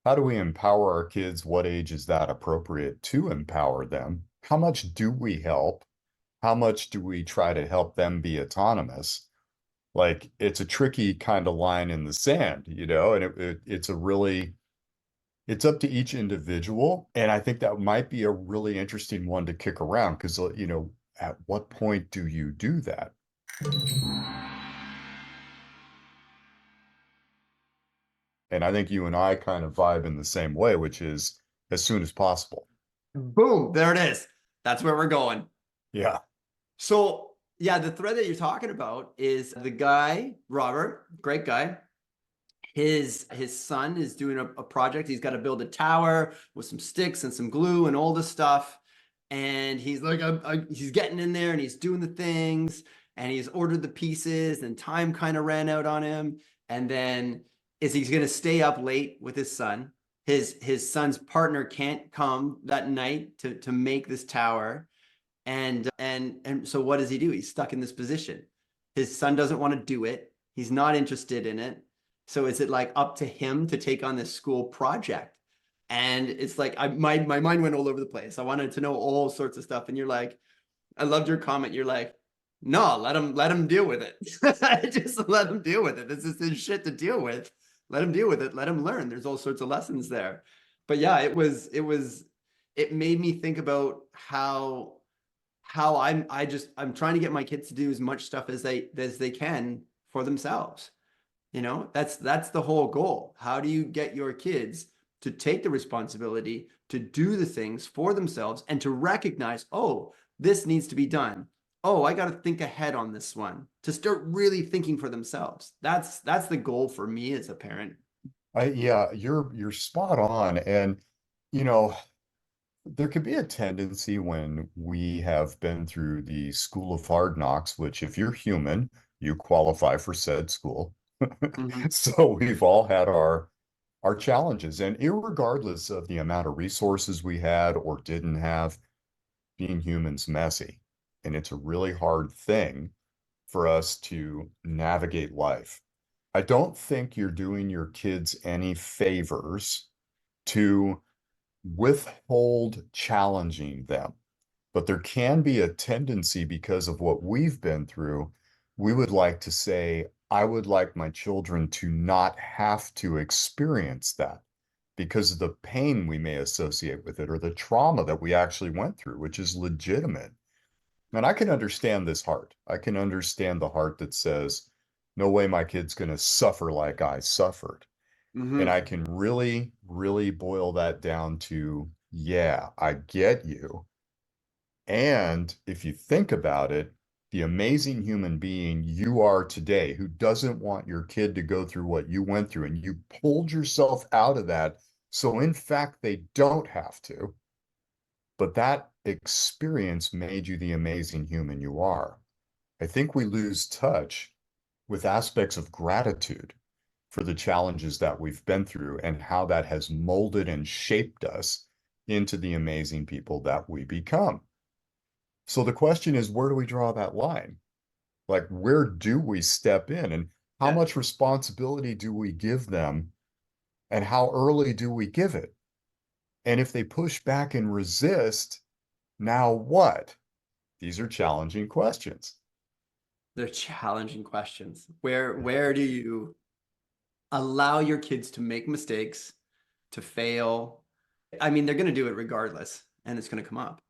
how do we empower our kids? What age is that appropriate to empower them? How much do we help? How much do we try to help them be autonomous? Like it's a tricky kind of line in the sand, and it's a really, it's up to each individual. And I think that might be a really interesting one to kick around because, at what point do you do that? And I think you and I kind of vibe in the same way, which is as soon as possible. Boom, there it is. That's where we're going. Yeah. So yeah, the thread that you're talking about is the guy, Robert, great guy. His son is doing a project. He's got to build a tower with some sticks and some glue and all this stuff. And he's like, he's getting in there and he's doing the things and he's ordered the pieces and time kind of ran out on him. And then he's going to stay up late with his son. His son's partner can't come that night to make this tower. And so what does he do? He's stuck in this position. His son doesn't want to do it. He's not interested in it. So is it like up to him to take on this school project? And it's like my mind went all over the place. I wanted to know all sorts of stuff. And you're like, I loved your comment. You're like, no, let him deal with it. Just let him deal with it. This is his shit to deal with. Let him deal with it. Let him learn. There's all sorts of lessons there. But yeah, it made me think about how I'm trying to get my kids to do as much stuff as they can for themselves. That's the whole goal. How do you get your kids to take the responsibility to do the things for themselves and to recognize, oh, this needs to be done. Oh, I got to think ahead on this one, to start really thinking for themselves. That's the goal for me as a parent. Yeah, you're spot on. And, you know, there could be a tendency when we have been through the school of hard knocks, which if you're human, you qualify for said school. Mhm. So we've all had our challenges, and irregardless of the amount of resources we had or didn't have, being human's messy. And it's a really hard thing for us to navigate life. I don't think you're doing your kids any favors to withhold challenging them. But there can be a tendency because of what we've been through. We would like to say, I would like my children to not have to experience that because of the pain we may associate with it or the trauma that we actually went through, which is legitimate. And I can understand this heart. I can understand the heart that says, no way my kid's going to suffer like I suffered. And I Mhm. can really, really boil that down to, yeah, I get you. And if you think about it, the amazing human being you are today, who doesn't want your kid to go through what you went through, and you pulled yourself out of that. So, in fact, they don't have to. But that experience made you the amazing human you are. I think we lose touch with aspects of gratitude for the challenges that we've been through and how that has molded and shaped us into the amazing people that we become. So the question is, where do we draw that line? Like, where do we step in and how Yeah. much responsibility do we give them and how early do we give it? And if they push back and resist, now what? These are challenging questions. They're challenging questions. Where do you allow your kids to make mistakes, to fail? I mean, they're going to do it regardless, and it's going to come up.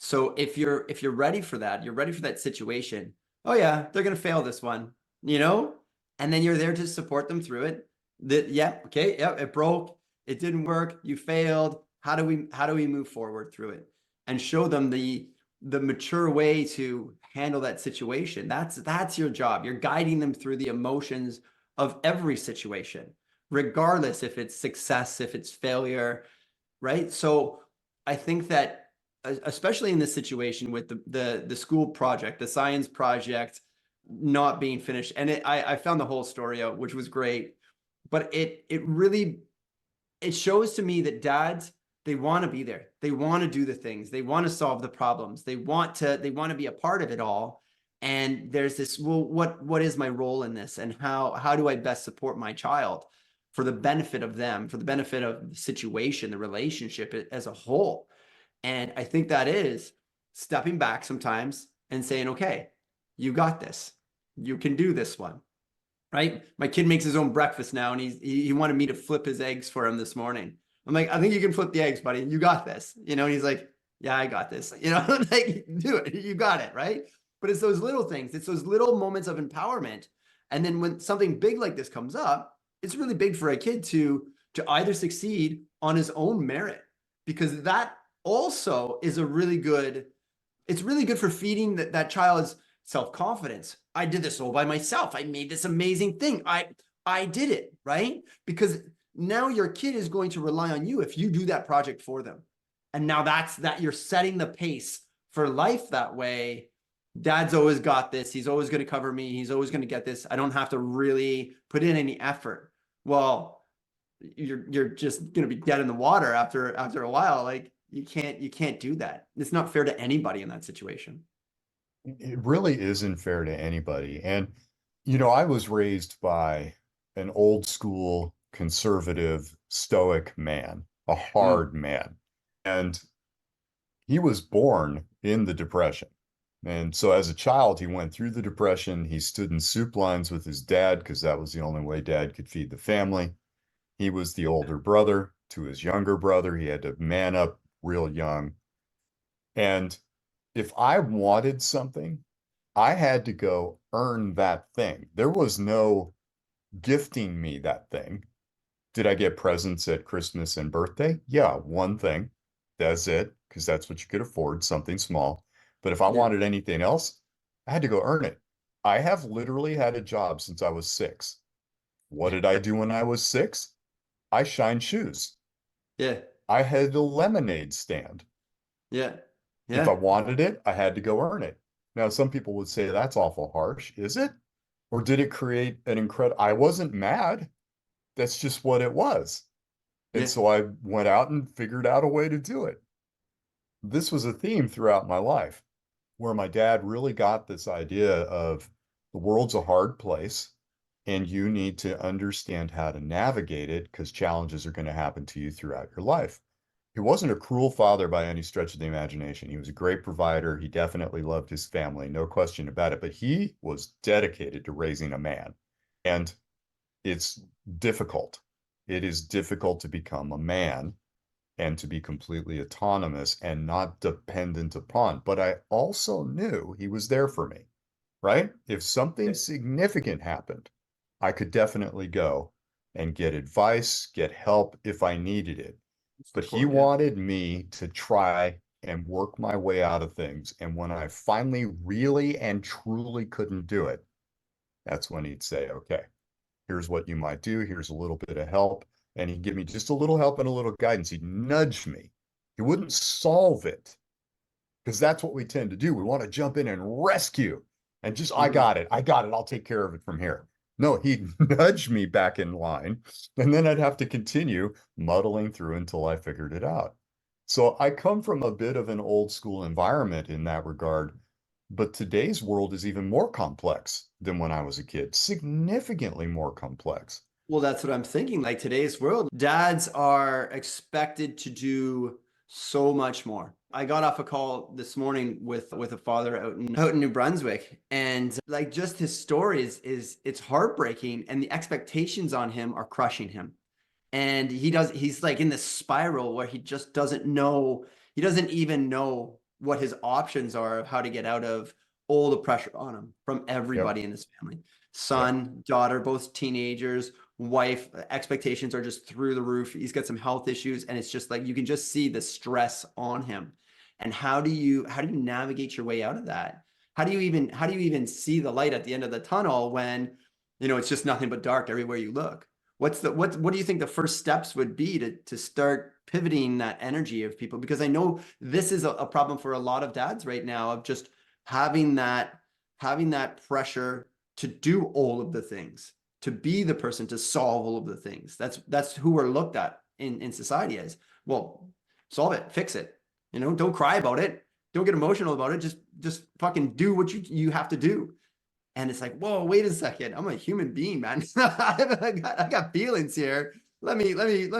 So if you're ready for that, you're ready for that situation. Oh yeah, they're going to fail this one, you know? And then you're there to support them through it. That yeah, okay, yeah, it broke, it didn't work, you failed. How do we move forward through it and show them the mature way to handle that situation? That's your job. You're guiding them through the emotions of every situation, regardless if it's success, if it's failure, right? So I think that especially in this situation with the school project, the science project not being finished, and I found the whole story out, which was great, but it really it shows to me that dads, they want to be there, they want to do the things, they want to solve the problems, they want to be a part of it all. And there's this, well, what is my role in this, and how do I best support my child for the benefit of them, for the benefit of the situation, the relationship as a whole. And I think that is stepping back sometimes and saying, okay, you got this. You can do this one, right? My kid makes his own breakfast now, and he wanted me to flip his eggs for him this morning. I'm like, I think you can flip the eggs, buddy. You got this. And he's like, yeah, I got this. Like, do it. You got it, right? But it's those little things. It's those little moments of empowerment. And then when something big like this comes up, it's really big for a kid to either succeed on his own merit, because that also is it's really good for feeding that child's self-confidence. I did this all by myself. I made this amazing thing. I did it, right? Because now your kid is going to rely on you if you do that project for them. And now that you're setting the pace for life that way. Dad's always got this. He's always going to cover me. He's always going to get this. I don't have to really put in any effort. Well, you're just going to be dead in the water after a while. Like, you can't do that. It's not fair to anybody in that situation. It really isn't fair to anybody. And, I was raised by an old school, conservative, stoic man, a hard man. And he was born in the Depression. And so as a child, he went through the Depression. He stood in soup lines with his dad because that was the only way dad could feed the family. He was the older brother to his younger brother. He had to man up real young. And if I wanted something, I had to go earn that thing. There was no gifting me that thing. Did I get presents at Christmas and birthday? Yeah, one thing. That's it, because that's what you could afford, something small. But if I wanted anything else, I had to go earn it. I have literally had a job since I was 6. What did I do when I was 6? I shined shoes. Yeah. I had a lemonade stand. Yeah. If I wanted it, I had to go earn it. Now, some people would say that's awful harsh. Is it? Or did it create an incredible? I wasn't mad. That's just what it was. And so I went out and figured out a way to do it. This was a theme throughout my life where my dad really got this idea of the world's a hard place and you need to understand how to navigate it because challenges are going to happen to you throughout your life. He wasn't a cruel father by any stretch of the imagination. He was a great provider. He definitely loved his family, no question about it, but he was dedicated to raising a man. And it's difficult. It is difficult to become a man and to be completely autonomous and not dependent upon. But I also knew he was there for me, right? If something significant happened, I could definitely go and get advice, get help if I needed it. But he wanted me to try and work my way out of things. And when I finally really and truly couldn't do it, that's when he'd say, okay, here's what you might do. Here's a little bit of help. And he'd give me just a little help and a little guidance. He'd nudge me. He wouldn't solve it because that's what we tend to do. We want to jump in and rescue and just, I got it. I'll take care of it from here. No, he'd nudge me back in line, and then I'd have to continue muddling through until I figured it out. So I come from a bit of an old school environment in that regard, but today's world is even more complex than when I was a kid, significantly more complex. Well, that's what I'm thinking. Like, today's world, dads are expected to do so much more. I got off a call this morning with a father out in New Brunswick, and like, just his story is it's heartbreaking, and the expectations on him are crushing him. And he's like in this spiral where he just doesn't know, he doesn't even know what his options are of how to get out of all the pressure on him from everybody in his family. Son, daughter, both teenagers, wife, expectations are just through the roof. He's got some health issues, and it's just like, you can just see the stress on him. And how do you navigate your way out of that? How do you even see the light at the end of the tunnel when, it's just nothing but dark everywhere you look? What do you think the first steps would be to start pivoting that energy of people? Because I know this is a problem for a lot of dads right now, of just having that pressure to do all of the things, to be the person to solve all of the things. That's who we're looked at in society as. Well, solve it, fix it. Don't cry about it. Don't get emotional about it. Just fucking do what you have to do. And it's like, whoa, wait a second. I'm a human being, man. I got feelings here. Let me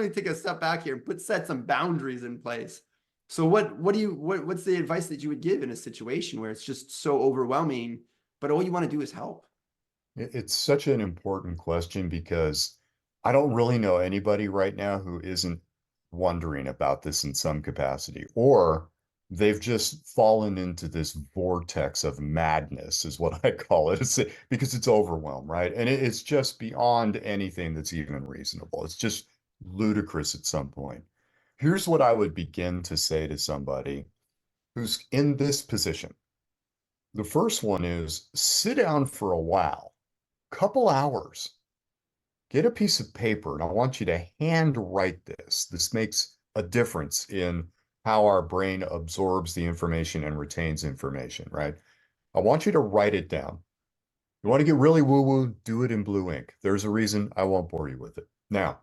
take a step back here and set some boundaries in place. So what's the advice that you would give in a situation where it's just so overwhelming, but all you want to do is help? It's such an important question because I don't really know anybody right now who isn't wondering about this in some capacity, or they've just fallen into this vortex of madness, is what I call it. Because it's overwhelmed, right? And it's just beyond anything that's even reasonable. It's just ludicrous at some point. Here's what I would begin to say to somebody who's in this position. The first one is sit down for a while, couple hours, get a piece of paper, and I want you to hand write this. This makes a difference in how our brain absorbs the information and retains information, right? I want you to write it down. You want to get really woo-woo, do it in blue ink. There's a reason. I won't bore you with it. Now,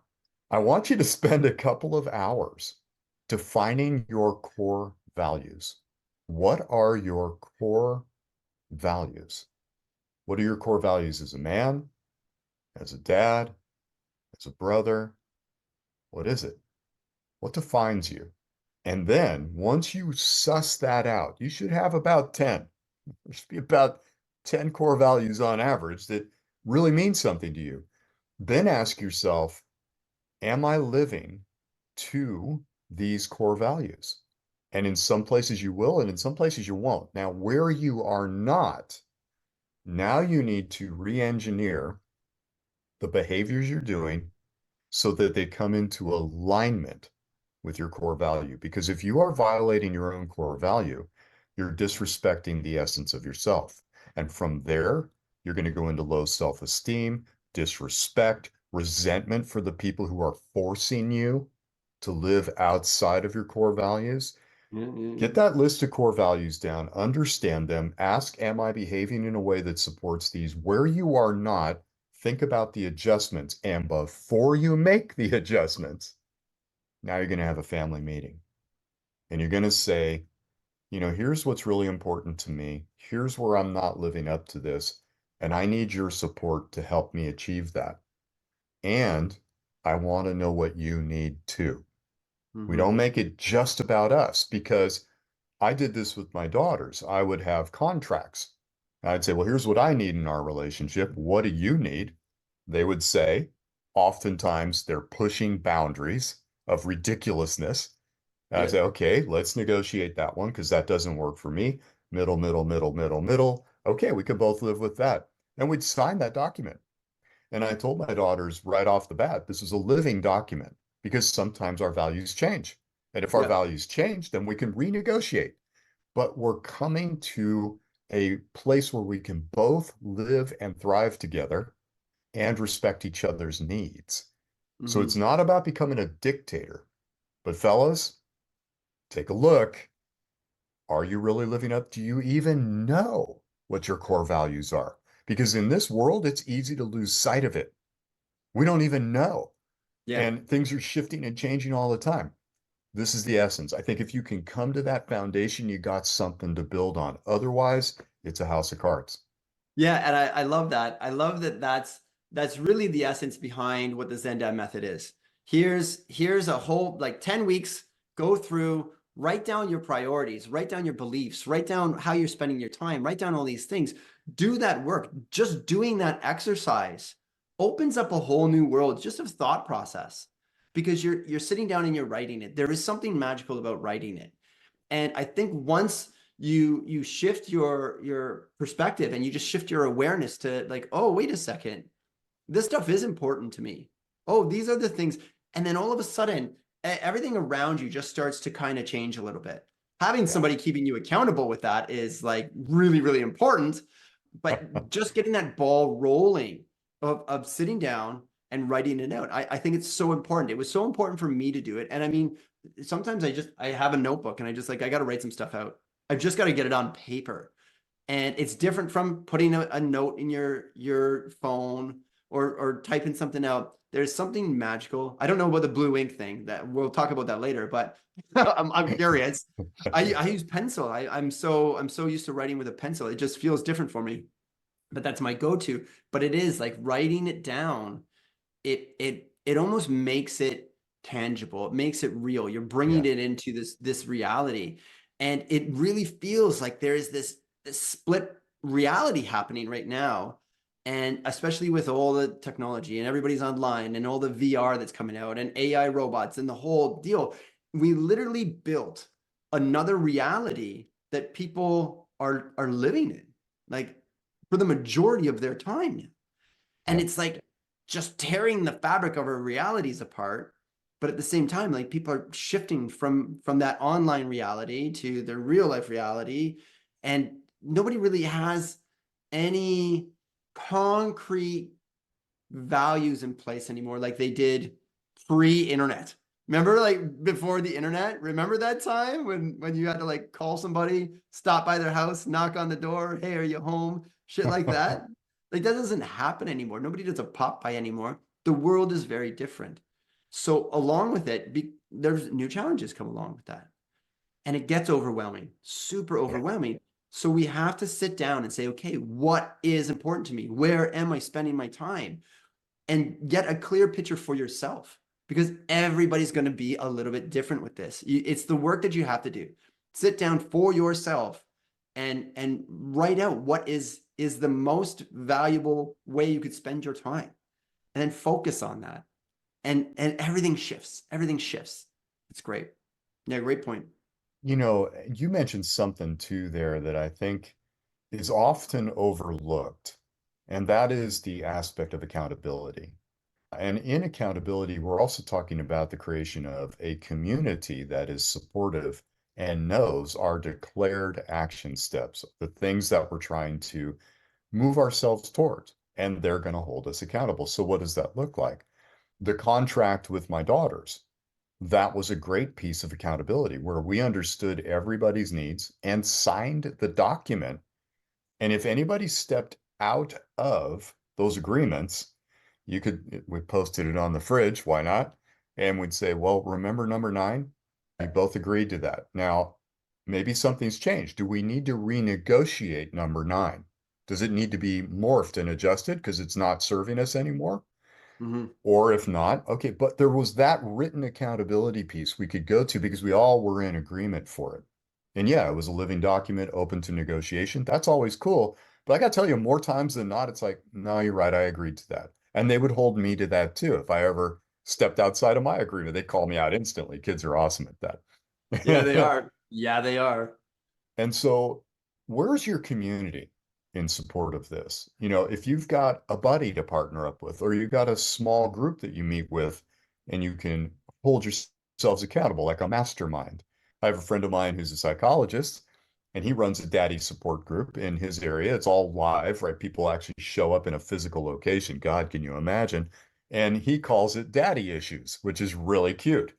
I want you to spend a couple of hours defining your core values. What are your core values? What are your core values as a man, as a dad, as a brother? What is it? What defines you? And then once you suss that out, you should have about 10. There should be about 10 core values on average that really mean something to you. Then ask yourself, am I living to these core values? And in some places you will, and in some places you won't. Now, where you are not, now you need to re-engineer the behaviors you're doing so that they come into alignment with your core value. Because if you are violating your own core value, you're disrespecting the essence of yourself. And from there, you're going to go into low self-esteem, disrespect, resentment for the people who are forcing you to live outside of your core values. Get Mm-mm. that list of core values down, understand them, ask, am I behaving in a way that supports these? Where you are not, think about the adjustments. And before you make the adjustments, now you're going to have a family meeting and you're going to say, here's what's really important to me. Here's where I'm not living up to this. And I need your support to help me achieve that. And I want to know what you need too. We don't Mhm. make it just about us because I did this with my daughters. I would have contracts. I'd say, well, here's what I need in our relationship. What do you need? They would say, oftentimes they're pushing boundaries of ridiculousness. And I'd Yeah. say, okay, let's negotiate that one because that doesn't work for me. Middle, middle, middle, middle, middle. Okay, we could both live with that. And we'd sign that document. And I told my daughters right off the bat, this is a living document because sometimes our values change. And if our Yeah. values change, then we can renegotiate. But we're coming to a place where we can both live and thrive together and respect each other's needs. So it's Mhm. not about becoming a dictator. But fellas, take a look. Are you really living up? Do you even know what your core values are? Because in this world, it's easy to lose sight of it. We don't even know. Yeah. And things are shifting and changing all the time. This is the essence. I think if you can come to that foundation, you got something to build on. Otherwise, it's a house of cards. Yeah, and I love that. I love that that's really the essence behind what the Zen Dad method is. Here's a whole like 10 weeks, go through, write down your priorities, write down your beliefs, write down how you're spending your time, write down all these things. Do that work. Just doing that exercise opens up a whole new world just of thought process because you're sitting down and you're writing it. There is something magical about writing it. And I think once you shift your perspective and you just shift your awareness to like, oh, wait a second, this stuff is important to me. Oh, these are the things. And then all of a sudden, everything around you just starts to kind of change a little bit. Having Yeah. somebody keeping you accountable with that is like really, really important. But just getting that ball rolling of sitting down and writing it out, I think it's so important. It was so important for me to do it. And I mean, sometimes I have a notebook and I just like, I got to write some stuff out. I've just got to get it on paper. And it's different from putting a note in your phone or typing something out. There's something magical. I don't know about the blue ink thing that we'll talk about that later, but I'm curious. I use pencil. I'm so used to writing with a pencil. It just feels different for me. but that's my go-to. But it is like writing it down. It almost makes it tangible. It makes it real. You're bringing Yeah. it into this reality, and it really feels like there is this split reality happening right now. And especially with all the technology and everybody's online and all the VR that's coming out and AI robots and the whole deal, we literally built another reality that people are living in, like for the majority of their time now. And Yeah. it's like just tearing the fabric of our realities apart. But at the same time, like people are shifting from that online reality to their real life reality. And nobody really has any concrete values in place anymore like they did pre-internet. Remember, like before the internet? Remember that time when you had to like call somebody, stop by their house, knock on the door, hey, are you home? Shit like that. Like that doesn't happen anymore. Nobody does a pop by anymore. The world is very different. So along with it, there's new challenges come along with that. And it gets overwhelming, super Yeah. overwhelming. So we have to sit down and say, okay, what is important to me? Where am I spending my time? And get a clear picture for yourself, because everybody's going to be a little bit different with this. It's the work that you have to do. Sit down for yourself and write out what is the most valuable way you could spend your time, and then focus on that. And everything shifts. Everything shifts. It's great. Yeah, great point. You mentioned something too there that I think is often overlooked, and that is the aspect of accountability. And in accountability, we're also talking about the creation of a community that is supportive and knows our declared action steps, the things that we're trying to move ourselves towards, and they're going to hold us accountable. So, what does that look like? The contract with my daughters, that was a great piece of accountability where we understood everybody's needs and signed the document. And if anybody stepped out of those agreements, we posted it on the fridge, why not? And we'd say, well, remember number 9? We both agreed to that. Now, maybe something's changed. Do we need to renegotiate number 9? Does it need to be morphed and adjusted because it's not serving us anymore? Mm-hmm. Or if not, okay, but there was that written accountability piece we could go to because we all were in agreement for it. And yeah, it was a living document open to negotiation. That's always cool. But I got to tell you, more times than not, it's like, no, you're right. I agreed to that. And they would hold me to that too. If I ever stepped outside of my agreement, they call me out instantly. Kids are awesome at Yeah, they that. are. Yeah, they are. And so, where's your community in support of this? If you've got a buddy to partner up with, or you've got a small group that you meet with, and you can hold yourselves accountable, like a mastermind. I have a friend of mine who's a psychologist, and he runs a daddy support group in his area. It's all live, right? People actually show up in a physical location. God, can you imagine? And he calls it daddy issues, which is really cute.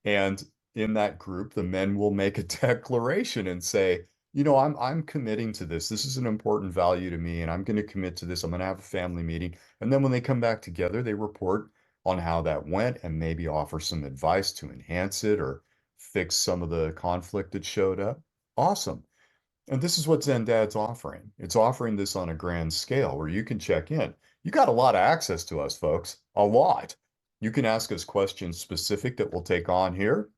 And in that group, the men will make a declaration and say, I'm committing to this. This is an important value to me, and I'm going to commit to this. I'm going to have a family meeting. And then when they come back together, they report on how that went and maybe offer some advice to enhance it or fix some of the conflict that showed up. Awesome. And this is what Zen Dad's offering. It's offering this on a grand scale where you can check in. You got a lot of access to us, folks, a lot. You can ask us questions specific that we'll take on here.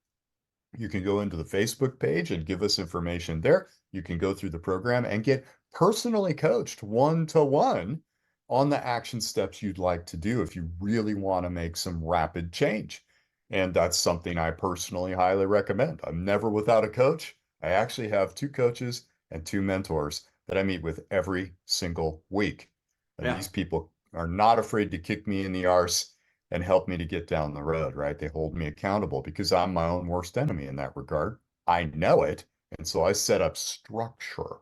You can go into the Facebook page and give us information there. You can go through the program and get personally coached one-to-one on the action steps you'd like to do if you really want to make some rapid change. And that's something I personally highly recommend. I'm never without a coach. I actually have 2 coaches and 2 mentors that I meet with every single week. And Yeah. these people are not afraid to kick me in the arse and help me to get down the road, right? They hold me accountable because I'm my own worst enemy in that regard. I know it. And so I set up structure.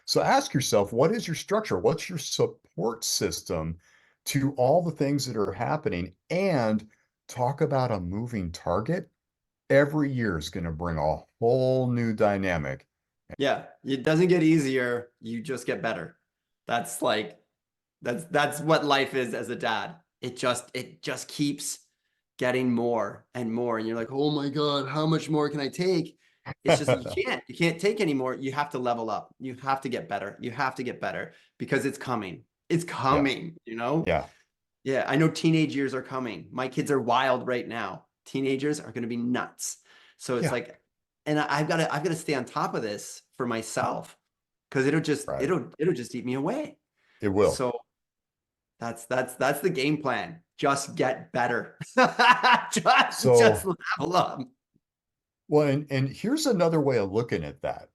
So ask yourself, what is your structure? What's your support system to all the things that are happening? And talk about a moving target. Every year is going to bring a whole new dynamic. Yeah. It doesn't get easier. You just get better. That's like that's what life is as a dad. It just keeps getting more and more. And you're like, oh my God, how much more can I take? It's just you can't take anymore. You have to level up. You have to get better. You have to get better because it's coming. It's Yeah. coming, you know? Yeah. Yeah, I know teenage years are coming. My kids are wild right now. Teenagers are going to be nuts. So it's Yeah. like, and I've got to stay on top of this for myself because Right. it'll just eat me away. It will. So that's the game plan. Just get better. Just So, level up. well, and here's another way of looking at that.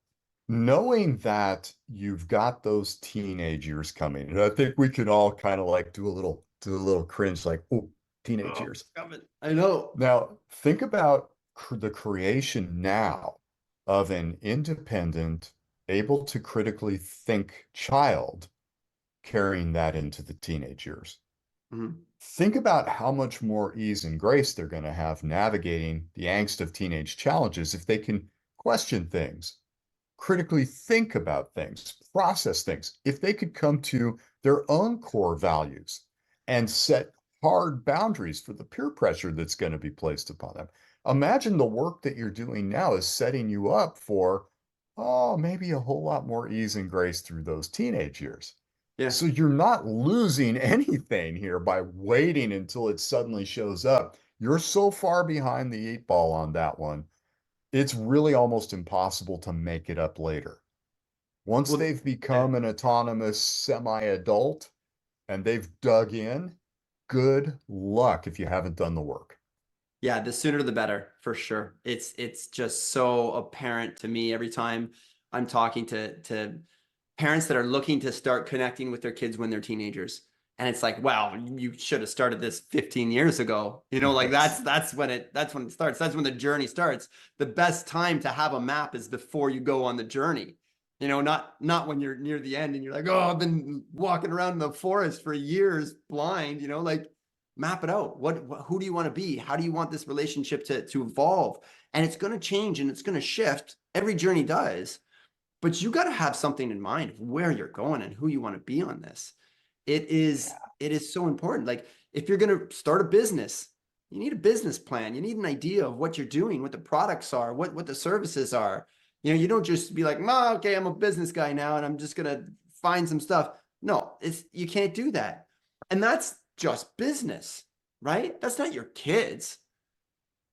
Knowing that you've got those teenage years coming, and I think we can all kind of like do a little cringe, like, oh, teenage Oh, years. coming. I know. Now, think about the creation now of an independent, able to critically think child carrying that into the teenage years. Mhm. Think about how much more ease and grace they're going to have navigating the angst of teenage challenges if they can question things, critically think about things, process things, if they could come to their own core values and set hard boundaries for the peer pressure that's going to be placed upon them. Imagine the work that you're doing now is setting you up for, oh, maybe a whole lot more ease and grace through those teenage years. Yeah. So you're not losing anything here by waiting until it suddenly shows up. You're so far behind the eight ball on that one. It's really almost impossible to make it up later. Once Well, they've yeah. become an autonomous semi-adult and they've dug in, good luck if you haven't done the work. Yeah, the sooner the better, for sure. It's just so apparent to me every time I'm talking to parents that are looking to start connecting with their kids when they're teenagers. And it's like, wow, you should have started this 15 years ago. You know, like Yes. that's when it starts. That's when the journey starts. The best time to have a map is before you go on the journey. You know, not when you're near the end and you're like, oh, I've been walking around in the forest for years blind, you know, like map it out. Who do you want to be? How do you want this relationship to evolve? And it's going to change and it's going to shift. Every journey does, but you got to have something in mind of where you're going and who you want to be on this. It is so important. Like if you're going to start a business, you need a business plan. You need an idea of what you're doing, what the products are, what the services are. You know, you don't just be like, oh, okay, I'm a business guy now and I'm just going to find some stuff. No, you can't do that. And that's just business, right? That's not your kids.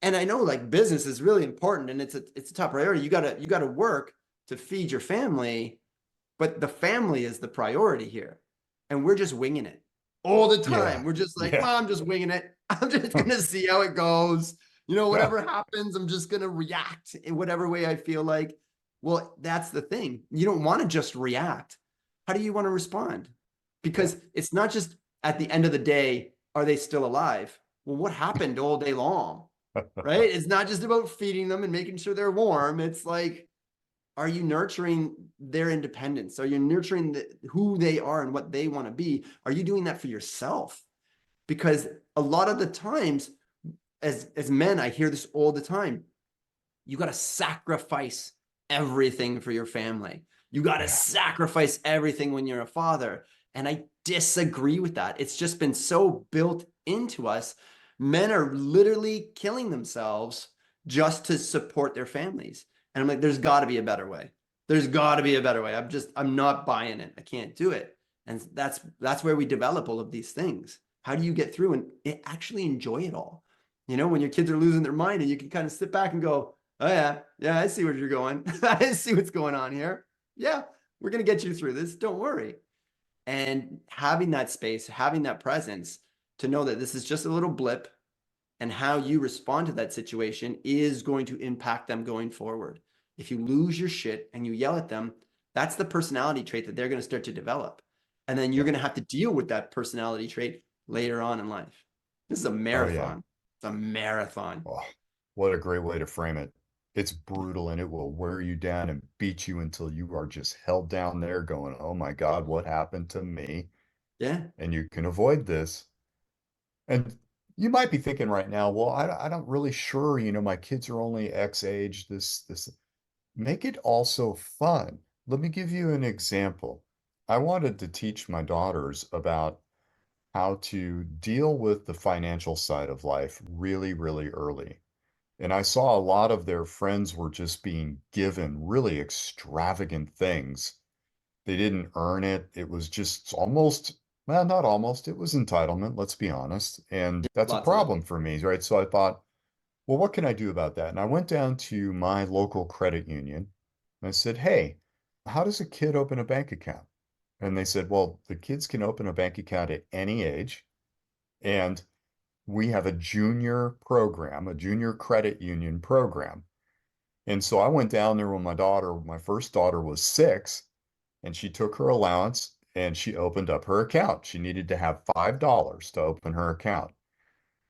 And I know like business is really important and it's a top priority. You gotta work to feed your family, but the family is the priority here. And we're just winging it all the time. Yeah. We're just like, Yeah. well, I'm just winging it. I'm just gonna see how it goes. You know, Yeah. whatever happens, I'm just gonna react in whatever way I feel like. Well, that's the thing. You don't want to just react. How do you want to respond? Yeah. Because it's not just at the end of the day, are they still alive? Well, what happened all day long? Right? It's not just about feeding them and making sure they're warm. It's like, are you nurturing their independence? Are you nurturing who they are and what they want to be? Are you doing that for yourself? Because a lot of the times, as men, I hear this all the time. You got to sacrifice everything for your family. You got to Yeah. sacrifice everything when you're a father. And I disagree with that. It's just been so built into us. Men are literally killing themselves just to support their families. And I'm like, there's got to be a better way. There's got to be a better way. I'm not buying it. I can't do it. And that's where we develop all of these things. How do you get through and actually enjoy it all? You know, when your kids are losing their mind and you can kind of sit back and go, oh yeah, yeah, I see where you're going. I see what's going on here. Yeah, we're gonna get you through this. Don't worry. And having that space, having that presence to know that this is just a little blip and how you respond to that situation is going to impact them going forward. If you lose your shit and you yell at them, that's the personality trait that they're going to start to develop. And then you're Yeah. going to have to deal with that personality trait later on in life. This is a Oh, yeah. marathon. It's a marathon. Oh, what a great way to frame it. It's brutal and it will wear you down and beat you until you are just held down there going, oh my God, what happened to me? Yeah. And you can avoid this. And you might be thinking right now, well, I don't really sure, my kids are only X age, this, make it also fun. Let me give you an example. I wanted to teach my daughters about how to deal with the financial side of life really, really early. And I saw a lot of their friends were just being given really extravagant things. They didn't earn it. It was just almost Well, not almost. It was entitlement, let's be honest. And that's a Lots of it. problem for me, right? So I thought, well, what can I do about that? And I went down to my local credit union and I said, hey, how does a kid open a bank account? And they said, well, the kids can open a bank account at any age. And we have a junior program, a junior credit union program. And so I went down there when my first daughter was 6, and she took her allowance and she opened up her account. She needed to have $5 to open her account.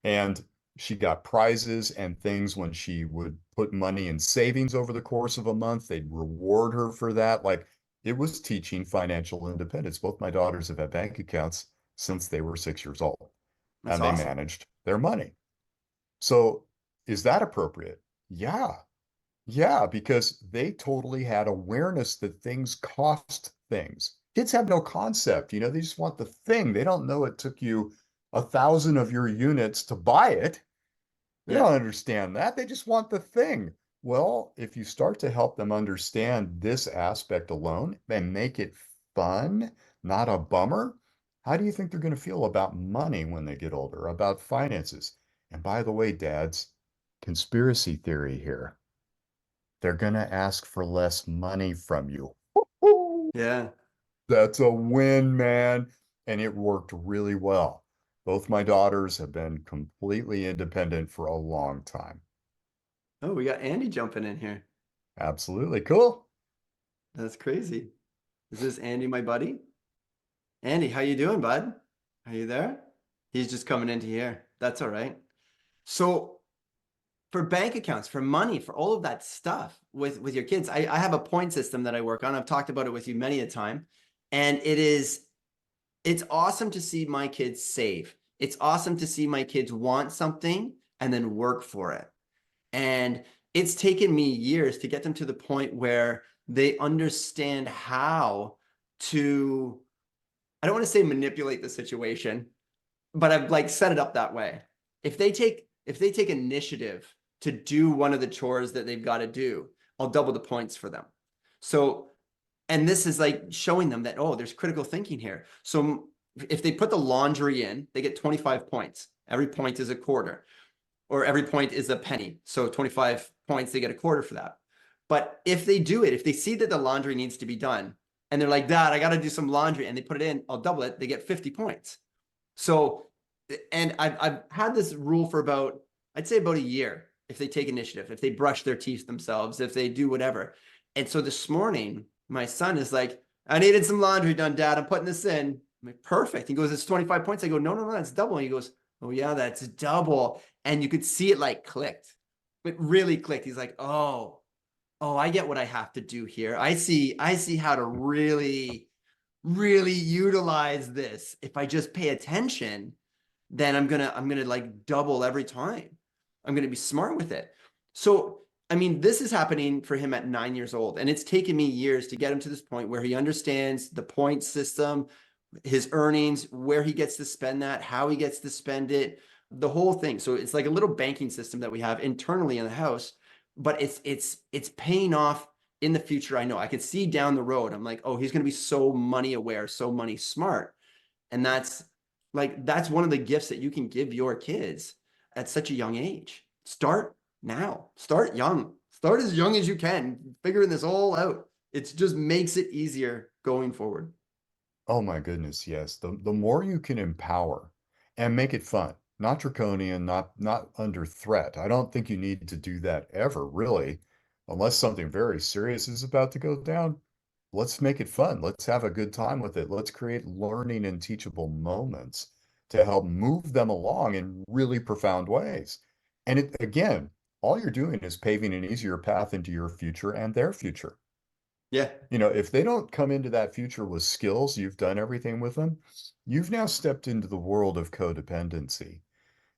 And she got prizes and things when she would put money in savings over the course of a month. They'd reward her for that. Like it was teaching financial independence. Both my daughters have had bank accounts since they were 6 years old, That's and they awesome. managed their money. So is that appropriate? Yeah. Yeah, because they totally had awareness that things cost things. Kids have no concept, they just want the thing. They don't know it took you 1,000 of your units to buy it. They Yeah. don't understand that. They just want the thing. Well, if you start to help them understand this aspect alone and make it fun, not a bummer, how do you think they're going to feel about money when they get older, about finances? And by the way, dads, conspiracy theory here. They're going to ask for less money from you. Woo-hoo! Yeah. That's a win, man. And it worked really well. Both my daughters have been completely independent for a long time. Oh, we got Andy jumping in here. Absolutely cool. That's crazy. Is this Andy, my buddy? Andy, how you doing, bud? Are you there? He's just coming into here. That's all right. So for bank accounts, for money, for all of that stuff with your kids, I have a point system that I work on. I've talked about it with you many a time. And it's awesome to see my kids save. It's awesome to see my kids want something and then work for it. And it's taken me years to get them to the point where they understand how to, I don't want to say manipulate the situation, but I've like set it up that way. If they take initiative to do one of the chores that they've got to do, I'll double the points for them. So, and this is like showing them that, oh, there's critical thinking here. So if they put the laundry in, they get 25 points. Every point is a quarter, or every point is a penny. So 25 points, they get a quarter for that. But if they do it, if they see that the laundry needs to be done, and they're like, Dad, I got to do some laundry, and they put it in, I'll double it, they get 50 points. So, and I've had this rule for about, I'd say about a year. If they take initiative, if they brush their teeth themselves, if they do whatever. And so this morning, my son is like, I needed some laundry done, Dad. I'm putting this in. I'm like, perfect. He goes, it's 25 points. I go, no, that's double. And he goes, oh yeah, that's double. And you could see it like clicked. It really clicked. He's like, oh, I get what I have to do here. I see how to really utilize this. If I just pay attention, then I'm gonna like double every time. I'm gonna be smart with it. So I mean, this is happening for him at 9 years old, and it's taken me years to get him to this point where he understands the point system, his earnings, where he gets to spend that, how he gets to spend it, the whole thing. So it's like a little banking system that we have internally in the house, but it's paying off in the future. I know I can see down the road. I'm like, oh, he's going to be so money aware, so money smart. And that's one of the gifts that you can give your kids at such a young age. Start now. Start young. Start as young as you can, figuring this all out. It just makes it easier going forward. Oh my goodness, yes. The more you can empower and make it fun, not draconian, not under threat. I don't think you need to do that ever, really, unless something very serious is about to go down. Let's make it fun. Let's have a good time with it. Let's create learning and teachable moments to help move them along in really profound ways. And it, again, all you're doing is paving an easier path into your future and their future. Yeah. If they don't come into that future with skills, you've done everything with them, you've now stepped into the world of codependency.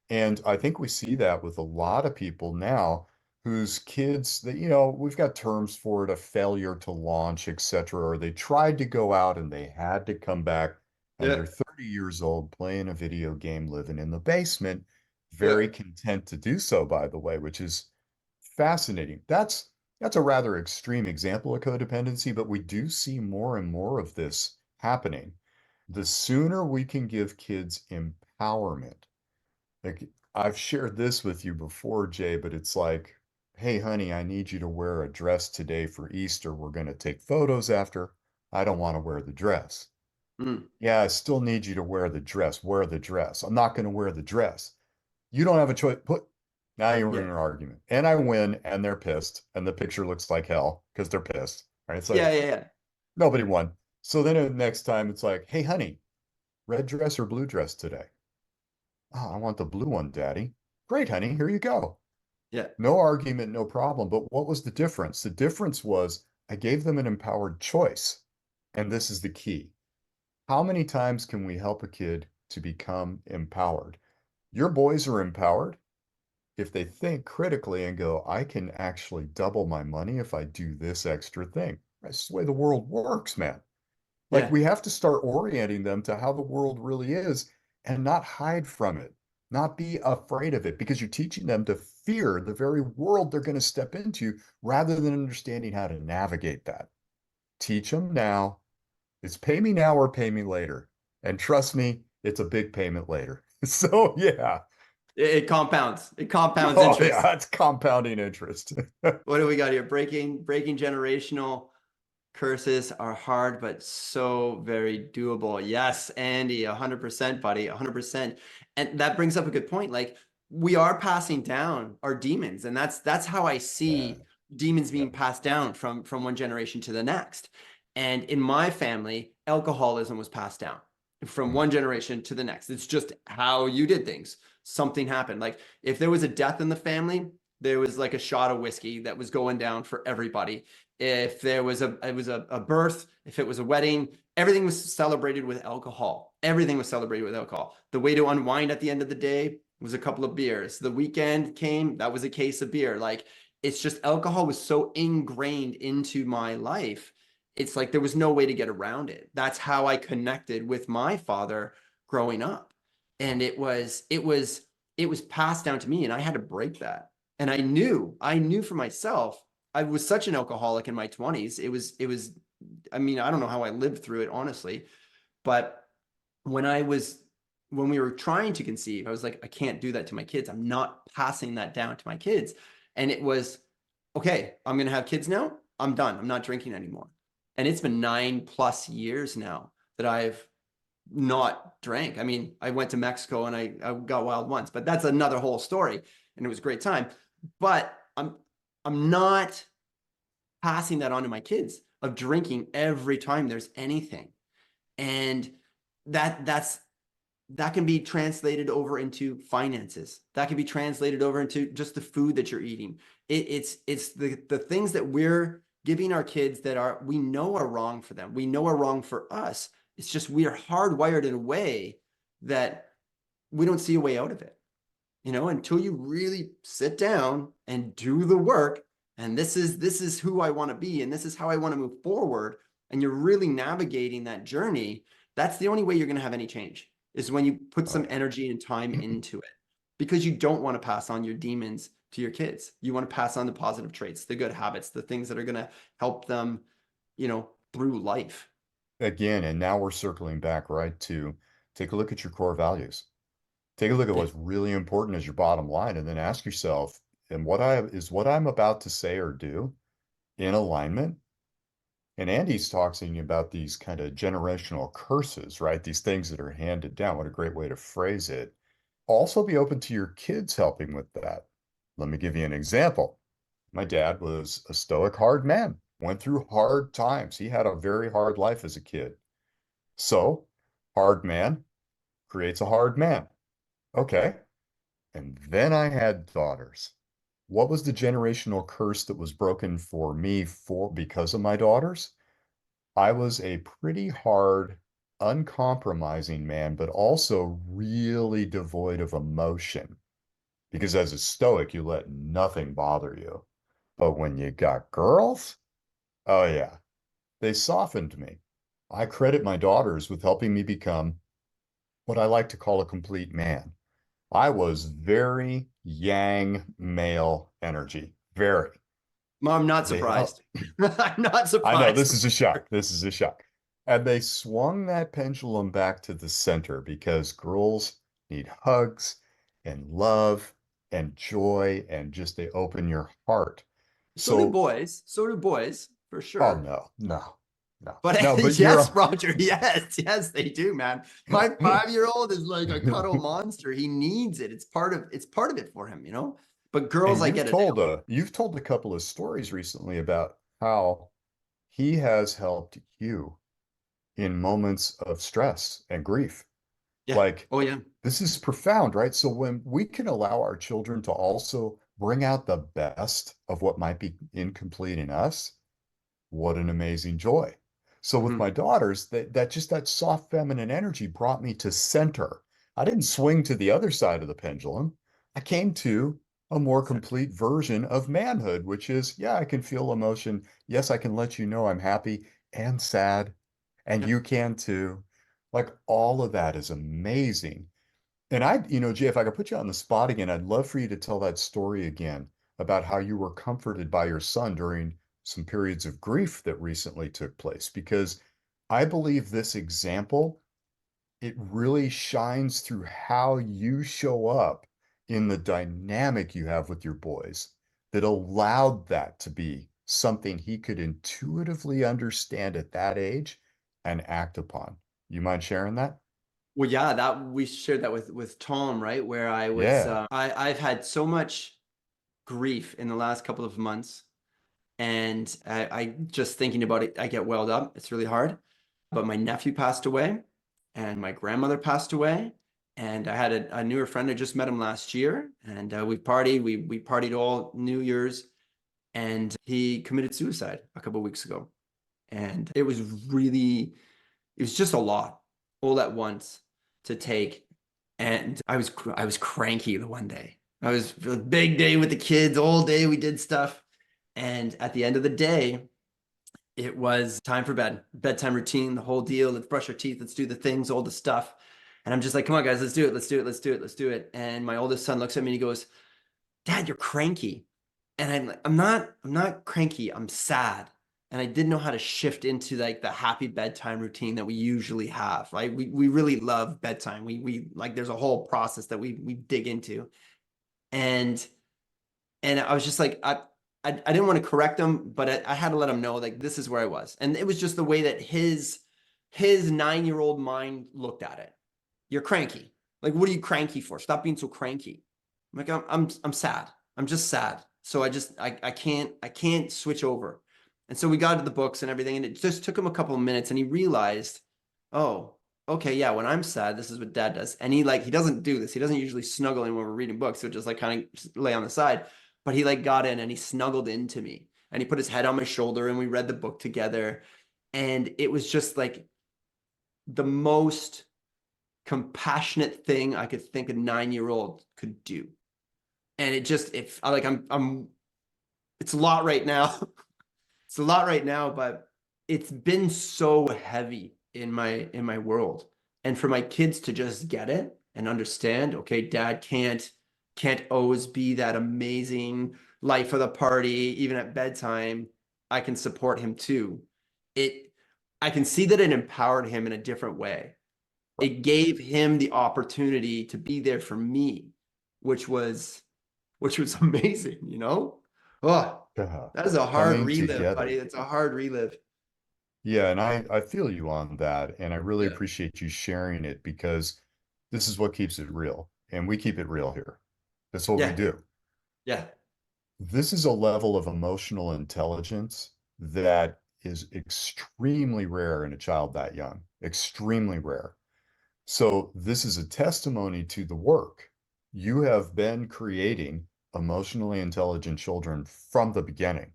And I think we see that with a lot of people now whose kids that, we've got terms for it, a failure to launch, etc. Or they tried to go out and they had to come back and Yeah. they're 30 years old playing a video game, living in the basement, Yeah. very content to do so, by the way, which is fascinating. That's a rather extreme example of codependency, but we do see more and more of this happening. The sooner we can give kids empowerment, like I've shared this with you before, Jay, but it's like, hey, honey, I need you to wear a dress today for Easter. We're going to take photos after. I don't want to wear the dress. Mm, Yeah, I still need you to wear the dress. Wear the dress. I'm not going to wear the dress. You don't have a choice. Put now you're in yeah. an argument. And I win, and they're pissed, and the picture looks like hell because they're pissed. Right? It's Yeah, like yeah, yeah. nobody won. So then next time it's like, hey, honey, red dress or blue dress today? Oh, I want the blue one, Daddy. Great, honey. Here you go. Yeah. No argument, no problem. But what was the difference? The difference was I gave them an empowered choice. And this is the key. How many times can we help a kid to become empowered? Your boys are empowered if they think critically and go, I can actually double my money if I do this extra thing. That's the way the world works, man. Like Yeah. we have to start orienting them to how the world really is and not hide from it, not be afraid of it, because you're teaching them to fear the very world they're going to step into rather than understanding how to navigate that. Teach them now. It's pay me now or pay me later. And trust me, it's a big payment later. So, yeah. It compounds. It compounds Oh, interest. yeah, it's compounding interest. What do we got here? Breaking generational curses are hard, but so very doable. Yes, Andy, 100%, buddy, 100%. And that brings up a good point. Like we are passing down our demons, and that's how I Yeah, see demons yeah. being passed down from one generation to the next. And in my family, alcoholism was passed down from Mm, one generation to the next. It's just how you did things. Something happened. Like if there was a death in the family, there was like a shot of whiskey that was going down for everybody. If there was a birth, if it was a wedding, everything was celebrated with alcohol. Everything was celebrated with alcohol. The way to unwind at the end of the day was a couple of beers. The weekend came, that was a case of beer. Like it's just alcohol was so ingrained into my life. It's like there was no way to get around it. That's how I connected with my father growing up. And it was passed down to me and I had to break that. And I knew for myself, I was such an alcoholic in my 20s. It was I mean, I don't know how I lived through it honestly, but when I was when we were trying to conceive, I was like, I can't do that to my kids. I'm not passing that down to my kids. And it was, okay, I'm going to have kids now. I'm done. I'm not drinking anymore. And it's been 9+ years now that I've not drank. I mean, I went to Mexico and I got wild once, but that's another whole story. And it was a great time. But I'm not passing that on to my kids of drinking every time there's anything. And that's that can be translated over into finances. That can be translated over into just the food that you're eating. It's the things that we're giving our kids that are we know are wrong for them. We know are wrong for us. It's just we are hardwired in a way that we don't see a way out of it. Until you really sit down and do the work, and this is who I want to be, and this is how I want to move forward, and you're really navigating that journey. That's the only way you're going to have any change is when you put oh, some energy and time into it, because you don't want to pass on your demons to your kids. You want to pass on the positive traits, the good habits, the things that are going to help them, through life. yeah. Again, and now we're circling back, right, to take a look at your core values. Take a look at Yeah. what's really important as your bottom line, and then ask yourself, and what I'm about to say or do in alignment? And Andy's talking about these kind of generational curses, right? These things that are handed down. What a great way to phrase it. Also be open to your kids helping with that. Let me give you an example. My dad was a stoic, hard man, went through hard times. He had a very hard life as a kid. So, hard man creates a hard man. Okay. And then I had daughters. What was the generational curse that was broken for me for because of my daughters? I was a pretty hard, uncompromising man, but also really devoid of emotion. Because as a stoic, you let nothing bother you. But when you got girls, oh yeah, they softened me. I credit my daughters with helping me become what I like to call a complete man. I was very yang male energy, very. Mom, I'm not They surprised. help. I'm not I know surprised. this is a shock. This is a shock. And they swung that pendulum back to the center because girls need hugs and love and joy and just they open your heart. So do So, boys. So do boys, for oh sure. no, no, no, But no, but yes, Roger, yes, yes, they do, man. My you're 5-year-old is like a cuddle monster. He needs it. It's part of it for him, you know? But girls, and I get it now. you've told a couple of stories recently about how he has helped you in moments of stress and grief. Yeah. Like, Oh yeah. this is profound, right? So when we can allow our children to also bring out the best of what might be incomplete in us, what an amazing joy. So with Hmm. my daughters, that just that soft feminine energy brought me to center. I didn't swing to the other side of the pendulum. I came to a more complete version of manhood, which is, yeah, I can feel emotion. Yes, I can let you know I'm happy and sad, and Yeah. you can too. Like all of that is amazing. And Jay, if I could put you on the spot again, I'd love for you to tell that story again about how you were comforted by your son during some periods of grief that recently took place, because I believe this example, it really shines through how you show up in the dynamic you have with your boys that allowed that to be something he could intuitively understand at that age and act upon. You mind sharing that? Well, yeah, that we shared that with Tom, right? Where I was Yeah. I've had so much grief in the last couple of months, and I just thinking about it, I get welled up. It's really hard. But my nephew passed away, and my grandmother passed away, and I had a newer friend. I just met him last year, and we partied. We partied all New Year's, and he committed suicide a couple of weeks ago, and it was just a lot all at once to take. And I was cranky the one day. I was a big day with the kids all day. We did stuff. And at the end of the day, it was time for bed, bedtime routine, the whole deal. Let's brush our teeth. Let's do the things, all the stuff. And I'm just like, come on, guys, let's do it. Let's do it. Let's do it. Let's do it. And my oldest son looks at me and he goes, Dad, you're cranky. And I'm like, I'm not cranky. I'm sad. And I didn't know how to shift into like the happy bedtime routine that we usually have, right? We really love bedtime. We like there's a whole process that we dig into. And I was just like, I didn't want to correct him, but I had to let him know like this is where I was. And it was just the way that his 9-year-old mind looked at it. You're cranky. Like, what are you cranky for? Stop being so cranky. I'm like, I'm sad. I'm just sad. So I can't switch over. And so we got to the books and everything, and it just took him a couple of minutes, and he realized, oh, okay, yeah, when I'm sad, this is what dad does. And he doesn't do this. He doesn't usually snuggle in when we're reading books. So just like kind of lay on the side. But he like got in and he snuggled into me and he put his head on my shoulder and we read the book together. And it was just like the most compassionate thing I could think a 9-year-old could do. And it just, if I like, it's a lot right now. It's a lot right now, but it's been so heavy in my world. And for my kids to just get it and understand, okay, dad can't always be that amazing life of the party, even at bedtime. I can support him too. It I can see that it empowered him in a different way. It gave him the opportunity to be there for me, which was amazing, you know? Oh, that is a hard Coming relive, buddy. together. That's a hard relive. Yeah, and I feel you on that, and I really Yeah. appreciate you sharing it because this is what keeps it real, and we keep it real here. That's what we Yeah. do. Yeah. This is a level of emotional intelligence that is extremely rare in a child that young, extremely rare. So this is a testimony to the work. You have been creating emotionally intelligent children from the beginning.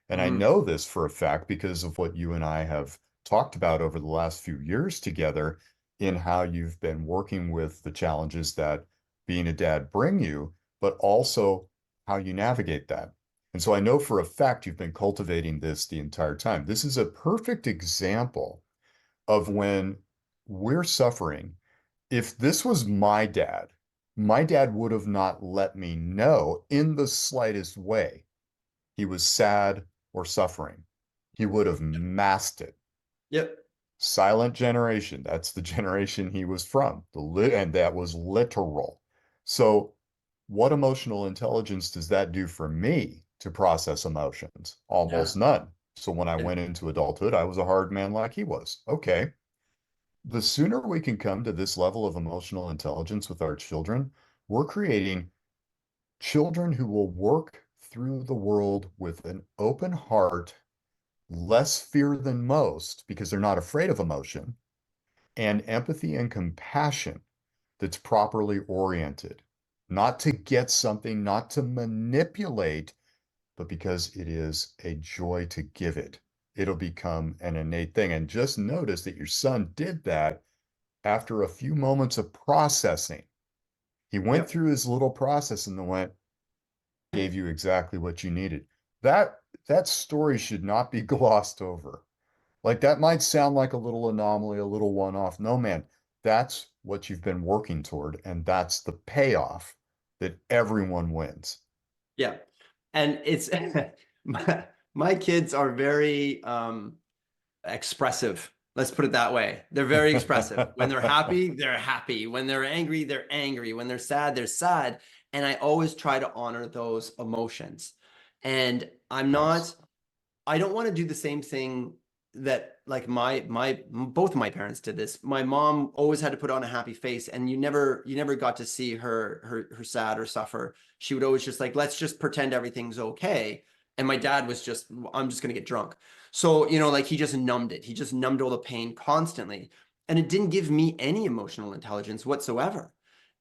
And I Hmm. know this for a fact because of what you and I have talked about over the last few years together in how you've been working with the challenges that being a dad bring you, but also how you navigate that. And so I know for a fact you've been cultivating this the entire time. This is a perfect example of when we're suffering. If this was my dad would have not let me know in the slightest way he was sad or suffering. He would have masked it. Yep. Silent generation. That's the generation he was from. And that was literal. So what emotional intelligence does that do for me to process emotions? Yeah. Almost none. So when I Yeah. went into adulthood, I was a hard man like he was. Okay. The sooner we can come to this level of emotional intelligence with our children, we're creating children who will work through the world with an open heart, less fear than most because they're not afraid of emotion, and empathy and compassion that's properly oriented, not to get something, not to manipulate, but because it is a joy to give it. It'll become an innate thing. And just notice that your son did that after a few moments of processing. He went Yep. through his little process and then went, gave you exactly what you needed. That that story should not be glossed over. Like that might sound like a little anomaly, a little one-off. No, man, that's what you've been working toward, and that's the payoff that everyone wins. Yeah. And it's my kids are very expressive. Let's put it that way. They're very expressive. When they're happy, they're happy. When they're angry, they're angry. When they're sad, they're sad. And I always try to honor those emotions. And Nice. I don't want to do the same thing that like my both of my parents did this. My mom always had to put on a happy face, and you never got to see her sad or suffer. She would always just like, let's just pretend everything's okay. And my dad was just, I'm just gonna get drunk. So, like he just numbed it. He just numbed all the pain constantly. And it didn't give me any emotional intelligence whatsoever.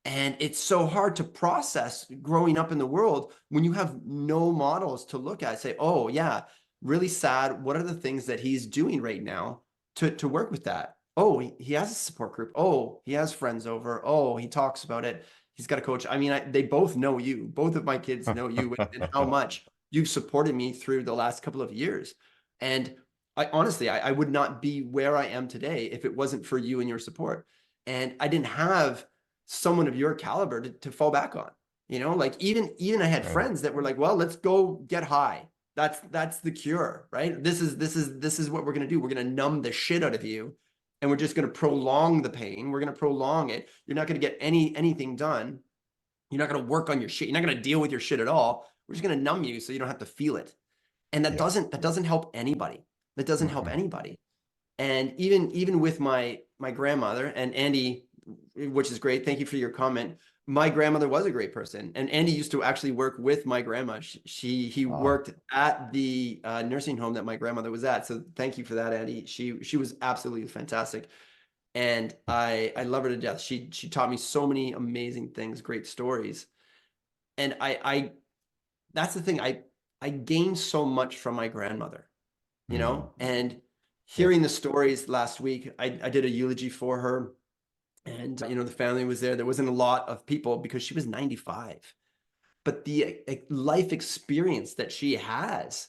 And it's so hard to process growing up in the world when you have no models to look at. Say, oh, yeah, really sad. What are the things that he's doing right now to work with that? Oh, he has a support group. Oh, he has friends over. Oh, he talks about it. He's got a coach. I mean, they both know you. Both of my kids know you and how much you've supported me through the last couple of years. And I honestly, I would not be where I am today if it wasn't for you and your support. And I didn't have someone of your caliber to fall back on. Like even I had Right. friends that were like, well, let's go get high. That's the cure, right? This is what we're gonna do. We're gonna numb the shit out of you, and we're just gonna prolong the pain. We're gonna prolong it. You're not gonna get anything done. You're not gonna work on your shit. You're not gonna deal with your shit at all. We're just gonna numb you so you don't have to feel it. And that Yeah. doesn't help anybody. That doesn't help Mm-mm. anybody. And even with my grandmother and Andy, which is great. Thank you for your comment. My grandmother was a great person, and Andy used to actually work with my grandma. He Ah, worked at the nursing home that my grandmother was at. So thank you for that, Andy. She was absolutely fantastic, and I love her to death. She taught me so many amazing things, great stories, and I that's the thing. I gained so much from my grandmother, mm, and yep. hearing the stories last week, I did a eulogy for her, and the family was there. There wasn't a lot of people because she was 95, but the life experience that she has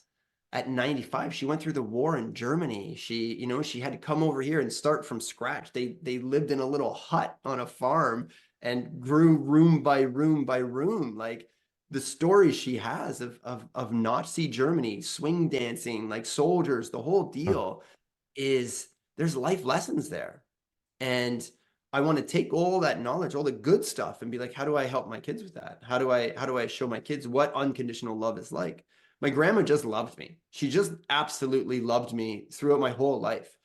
at 95, she went through the war in Germany. She had to come over here and start from scratch. They lived in a little hut on a farm and grew room by room by room. Like the stories she has of Nazi Germany, swing dancing, like soldiers, the whole deal is there's life lessons there. And I want to take all that knowledge, all the good stuff, and be like, how do I help my kids with that? How do I show my kids what unconditional love is like? My grandma just loved me. She just absolutely loved me throughout my whole life.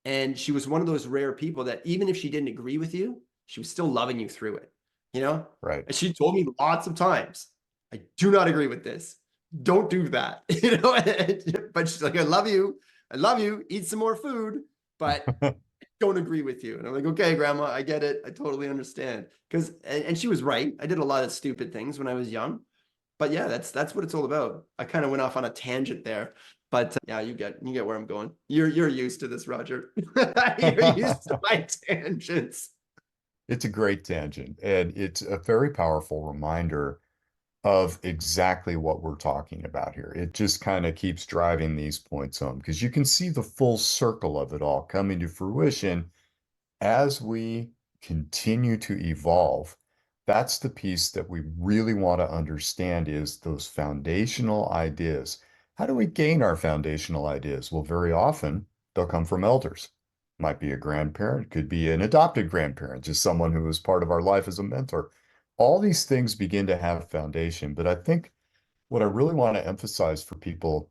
And she was one of those rare people that even if she didn't agree with you, she was still loving you through it, you know? Right. And she told me lots of times, I do not agree with this. Don't do that. But she's like, I love you. I love you. Eat some more food. But don't agree with you. And I'm like, okay, grandma, I get it. I totally understand. And she was right. I did a lot of stupid things when I was young. But yeah, that's what it's all about. I kind of went off on a tangent there. But yeah, you get where I'm going. You're used to this, Rodger. You're used to my tangents. It's a great tangent, and it's a very powerful reminder of exactly what we're talking about here. It just kind of keeps driving these points home because you can see the full circle of it all coming to fruition as we continue to evolve. That's the piece that we really want to understand is those foundational ideas. How do we gain our foundational ideas? Well, very often they'll come from elders. might be a grandparent, could be an adopted grandparent, just someone who was part of our life as a mentor. All these things begin to have foundation. But I think what I really want to emphasize for people,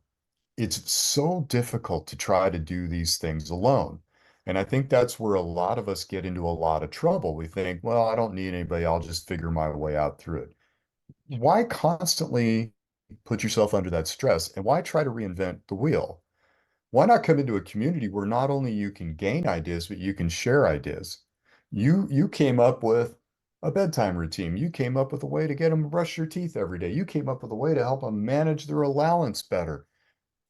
it's so difficult to try to do these things alone. And I think that's where a lot of us get into a lot of trouble. We think, well, I don't need anybody. I'll just figure my way out through it. Why constantly put yourself under that stress? And why try to reinvent the wheel? Why not come into a community where not only you can gain ideas, but you can share ideas? You came up with a bedtime routine. You came up with a way to get them to brush their teeth every day. You came up with a way to help them manage their allowance better.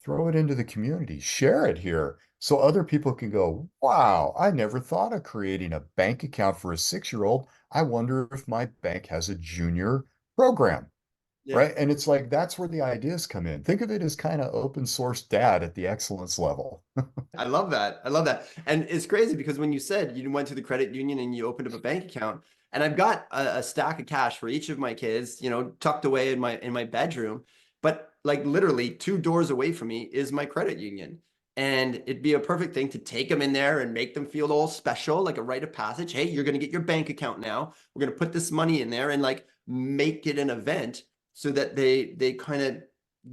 Throw it into the community, share it here so other people can go, wow, I never thought of creating a bank account for a 6-year-old. I wonder if my bank has a junior program, Yeah. right? And it's like that's where the ideas come in. Think of it as kind of open source dad at the excellence level. I love that. I love that. And it's crazy because when you said you went to the credit union and you opened up a bank account, and I've got a stack of cash for each of my kids, tucked away in my bedroom, but like literally 2 doors away from me is my credit union. And it'd be a perfect thing to take them in there and make them feel all special, like a rite of passage. Hey, you're going to get your bank account now. We're going to put this money in there and like make it an event so that they kind of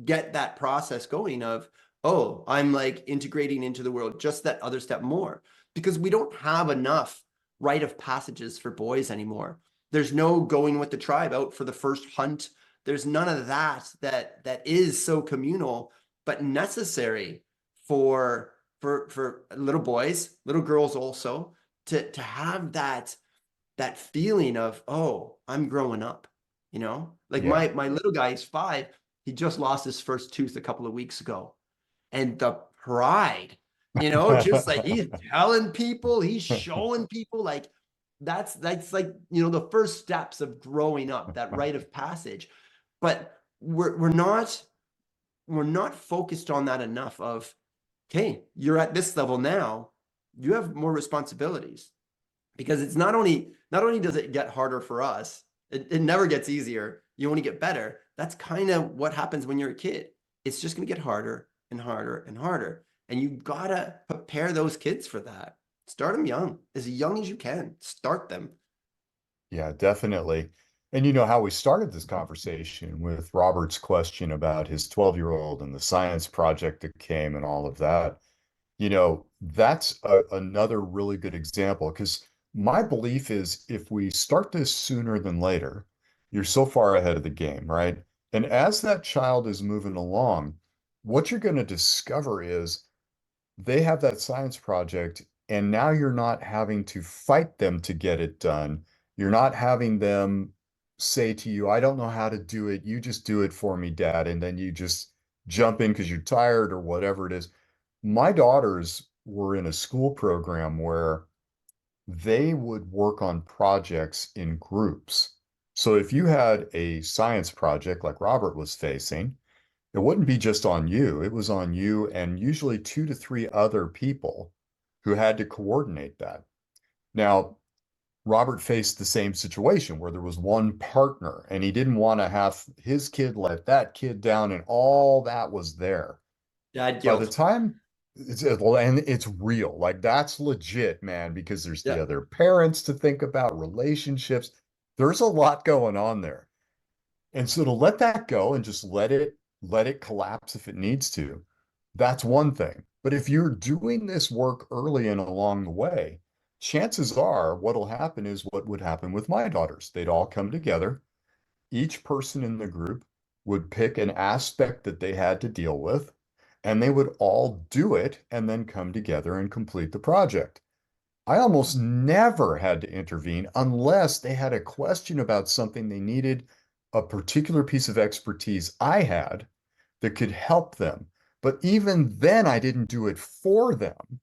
get that process going of, oh, I'm like integrating into the world, just that other step more. Because we don't have enough rite of passages for boys anymore. There's no going with the tribe out for the first hunt. There's none of that is so communal, but necessary for little boys, little girls also, to have that feeling of, oh, I'm growing up, Like Yeah. my little guy is 5. He just lost his first tooth a couple of weeks ago, and the pride, just like he's telling people, he's showing people, like that's like, the first steps of growing up, that rite of passage. But we're not focused on that enough of, okay, you're at this level now, you have more responsibilities. Because it's not only does it get harder for us, it never gets easier. You only get better. That's kind of what happens when you're a kid. It's just going to get harder and harder and harder. And you gotta prepare those kids for that. Start them young as you can. Start them. Yeah, definitely. And you know how we started this conversation with Robert's question about his 12-year-old and the science project that came and all of that. That's another really good example because my belief is if we start this sooner than later, you're so far ahead of the game, right? And as that child is moving along, what you're going to discover is they have that science project, and now you're not having to fight them to get it done. You're not having them say to you, I don't know how to do it. You just do it for me, Dad. And then you just jump in because you're tired or whatever it is. My daughters were in a school program where they would work on projects in groups. So if you had a science project like Robert was facing, it wouldn't be just on you. It was on you and usually 2 to 3 other people who had to coordinate that. Now, Robert faced the same situation where there was one partner and he didn't want to have his kid let that kid down, and all that was there. Dad By the guilt. time well, and it's real, like that's legit, man, because there's the Yeah. other parents to think about, relationships. There's a lot going on there. And so to let that go and just let it collapse if it needs to, that's one thing. But if you're doing this work early and along the way, chances are what'll happen is what would happen with my daughters. They'd all come together. Each person in the group would pick an aspect that they had to deal with, and they would all do it and then come together and complete the project. I almost never had to intervene unless they had a question about something they needed a particular piece of expertise I had that could help them. But even then, I didn't do it for them.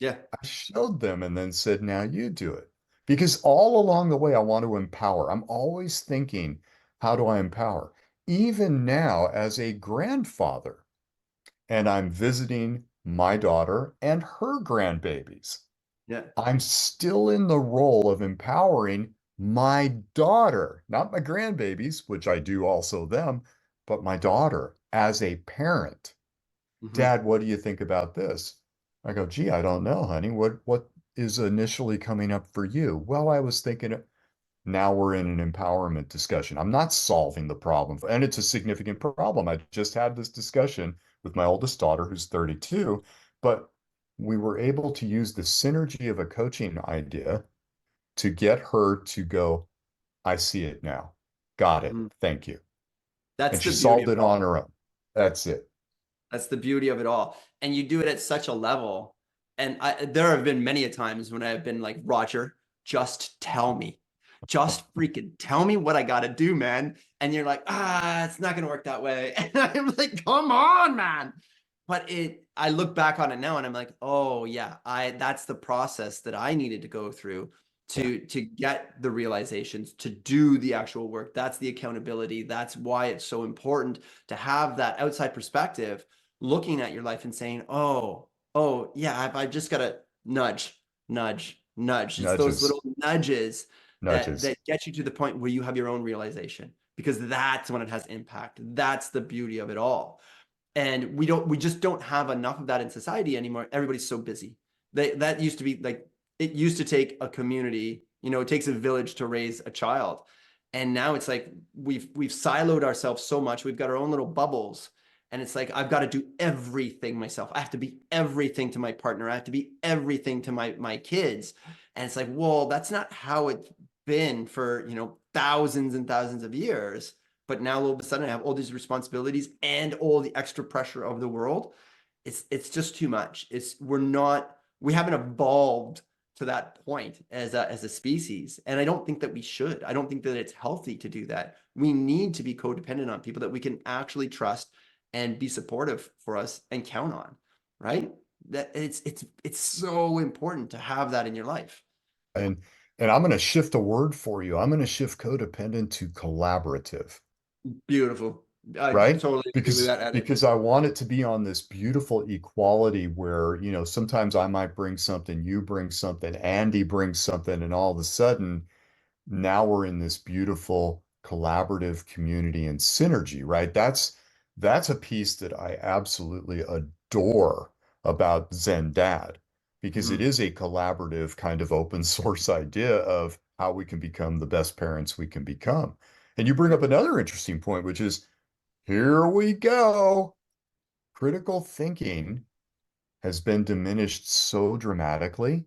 Yeah. I showed them and then said, now you do it. Because all along the way, I want to empower. I'm always thinking, how do I empower? Even now, as a grandfather, and I'm visiting my daughter and her grandbabies. Yeah. I'm still in the role of empowering my daughter, not my grandbabies, which I do also them, but my daughter as a parent. Hmm. Dad, what do you think about this? I go, gee, I don't know, honey. What is initially coming up for you? Well, I was thinking now we're in an empowerment discussion. I'm not solving the problem, and it's a significant problem. I just had this discussion with my oldest daughter, who's 32, but we were able to use the synergy of a coaching idea to get her to go, I see it now. Got it. Mhm. Thank you. That's And she the beauty solved of it it on all. her own. That's it. That's the beauty of it all. And you do it at such a level. And there have been many a times when I've been like, Rodger, just tell me. Just freaking tell me what I got to do, man. And you're like, it's not going to work that way. And I'm like, come on, man. But I look back on it now and I'm like, oh yeah, that's the process that I needed to go through Yeah. to get the realizations, to do the actual work. That's the accountability. That's why it's so important to have that outside perspective looking at your life and saying, oh, yeah, I've just got to nudge, nudge, nudge. It's those Nudges, little nudges nudges. that get you to the point where you have your own realization, because that's when it has impact. That's the beauty of it all. And we just don't have enough of that in society anymore. Everybody's so busy. That used to be like, it used to take a community, it takes a village to raise a child. And now it's like we've siloed ourselves so much. We've got our own little bubbles. And it's like, I've got to do everything myself. I have to be everything to my partner. I have to be everything to my kids. And it's like, well, that's not how it's been for, thousands and thousands of years. But now all of a sudden I have all these responsibilities and all the extra pressure of the world. It's just too much. We haven't evolved to that point as a species. And I don't think that we should. I don't think that it's healthy to do that. We need to be codependent on people that we can actually trust and be supportive for us and count on, right? That it's so important to have that in your life. And and I'm going to shift a word for you. I'm going to shift codependent to collaborative, Beautiful. I right? totally agree with Because that edit. because I want it to be on this beautiful equality where, sometimes I might bring something, you bring something, Andy brings something, and all of a sudden now we're in this beautiful collaborative community and synergy, right? That's a piece that I absolutely adore about Zen Dad, because it Mhm. is a collaborative kind of open source idea of how we can become the best parents we can become. And you bring up another interesting point, which is here we go. Critical thinking has been diminished so dramatically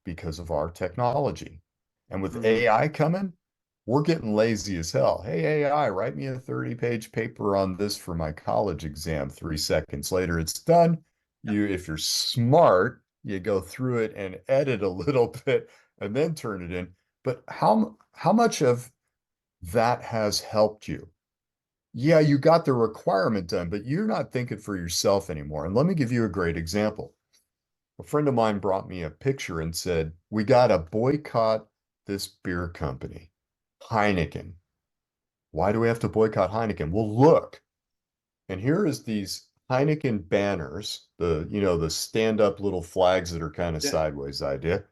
because of our technology. And with Mhm. AI coming, we're getting lazy as hell. Hey, AI, write me a 30-page paper on this for my college exam. 3 seconds later, it's done. If you're smart, you go through it and edit a little bit and then turn it in. But how much of that has helped you? Yeah, you got the requirement done, but you're not thinking for yourself anymore. And let me give you a great example. A friend of mine brought me a picture and said, we got to boycott this beer company, Heineken. Why do we have to boycott Heineken? Well, look, and here is these Heineken banners, the stand-up little flags that are kind of Yeah. sideways idea,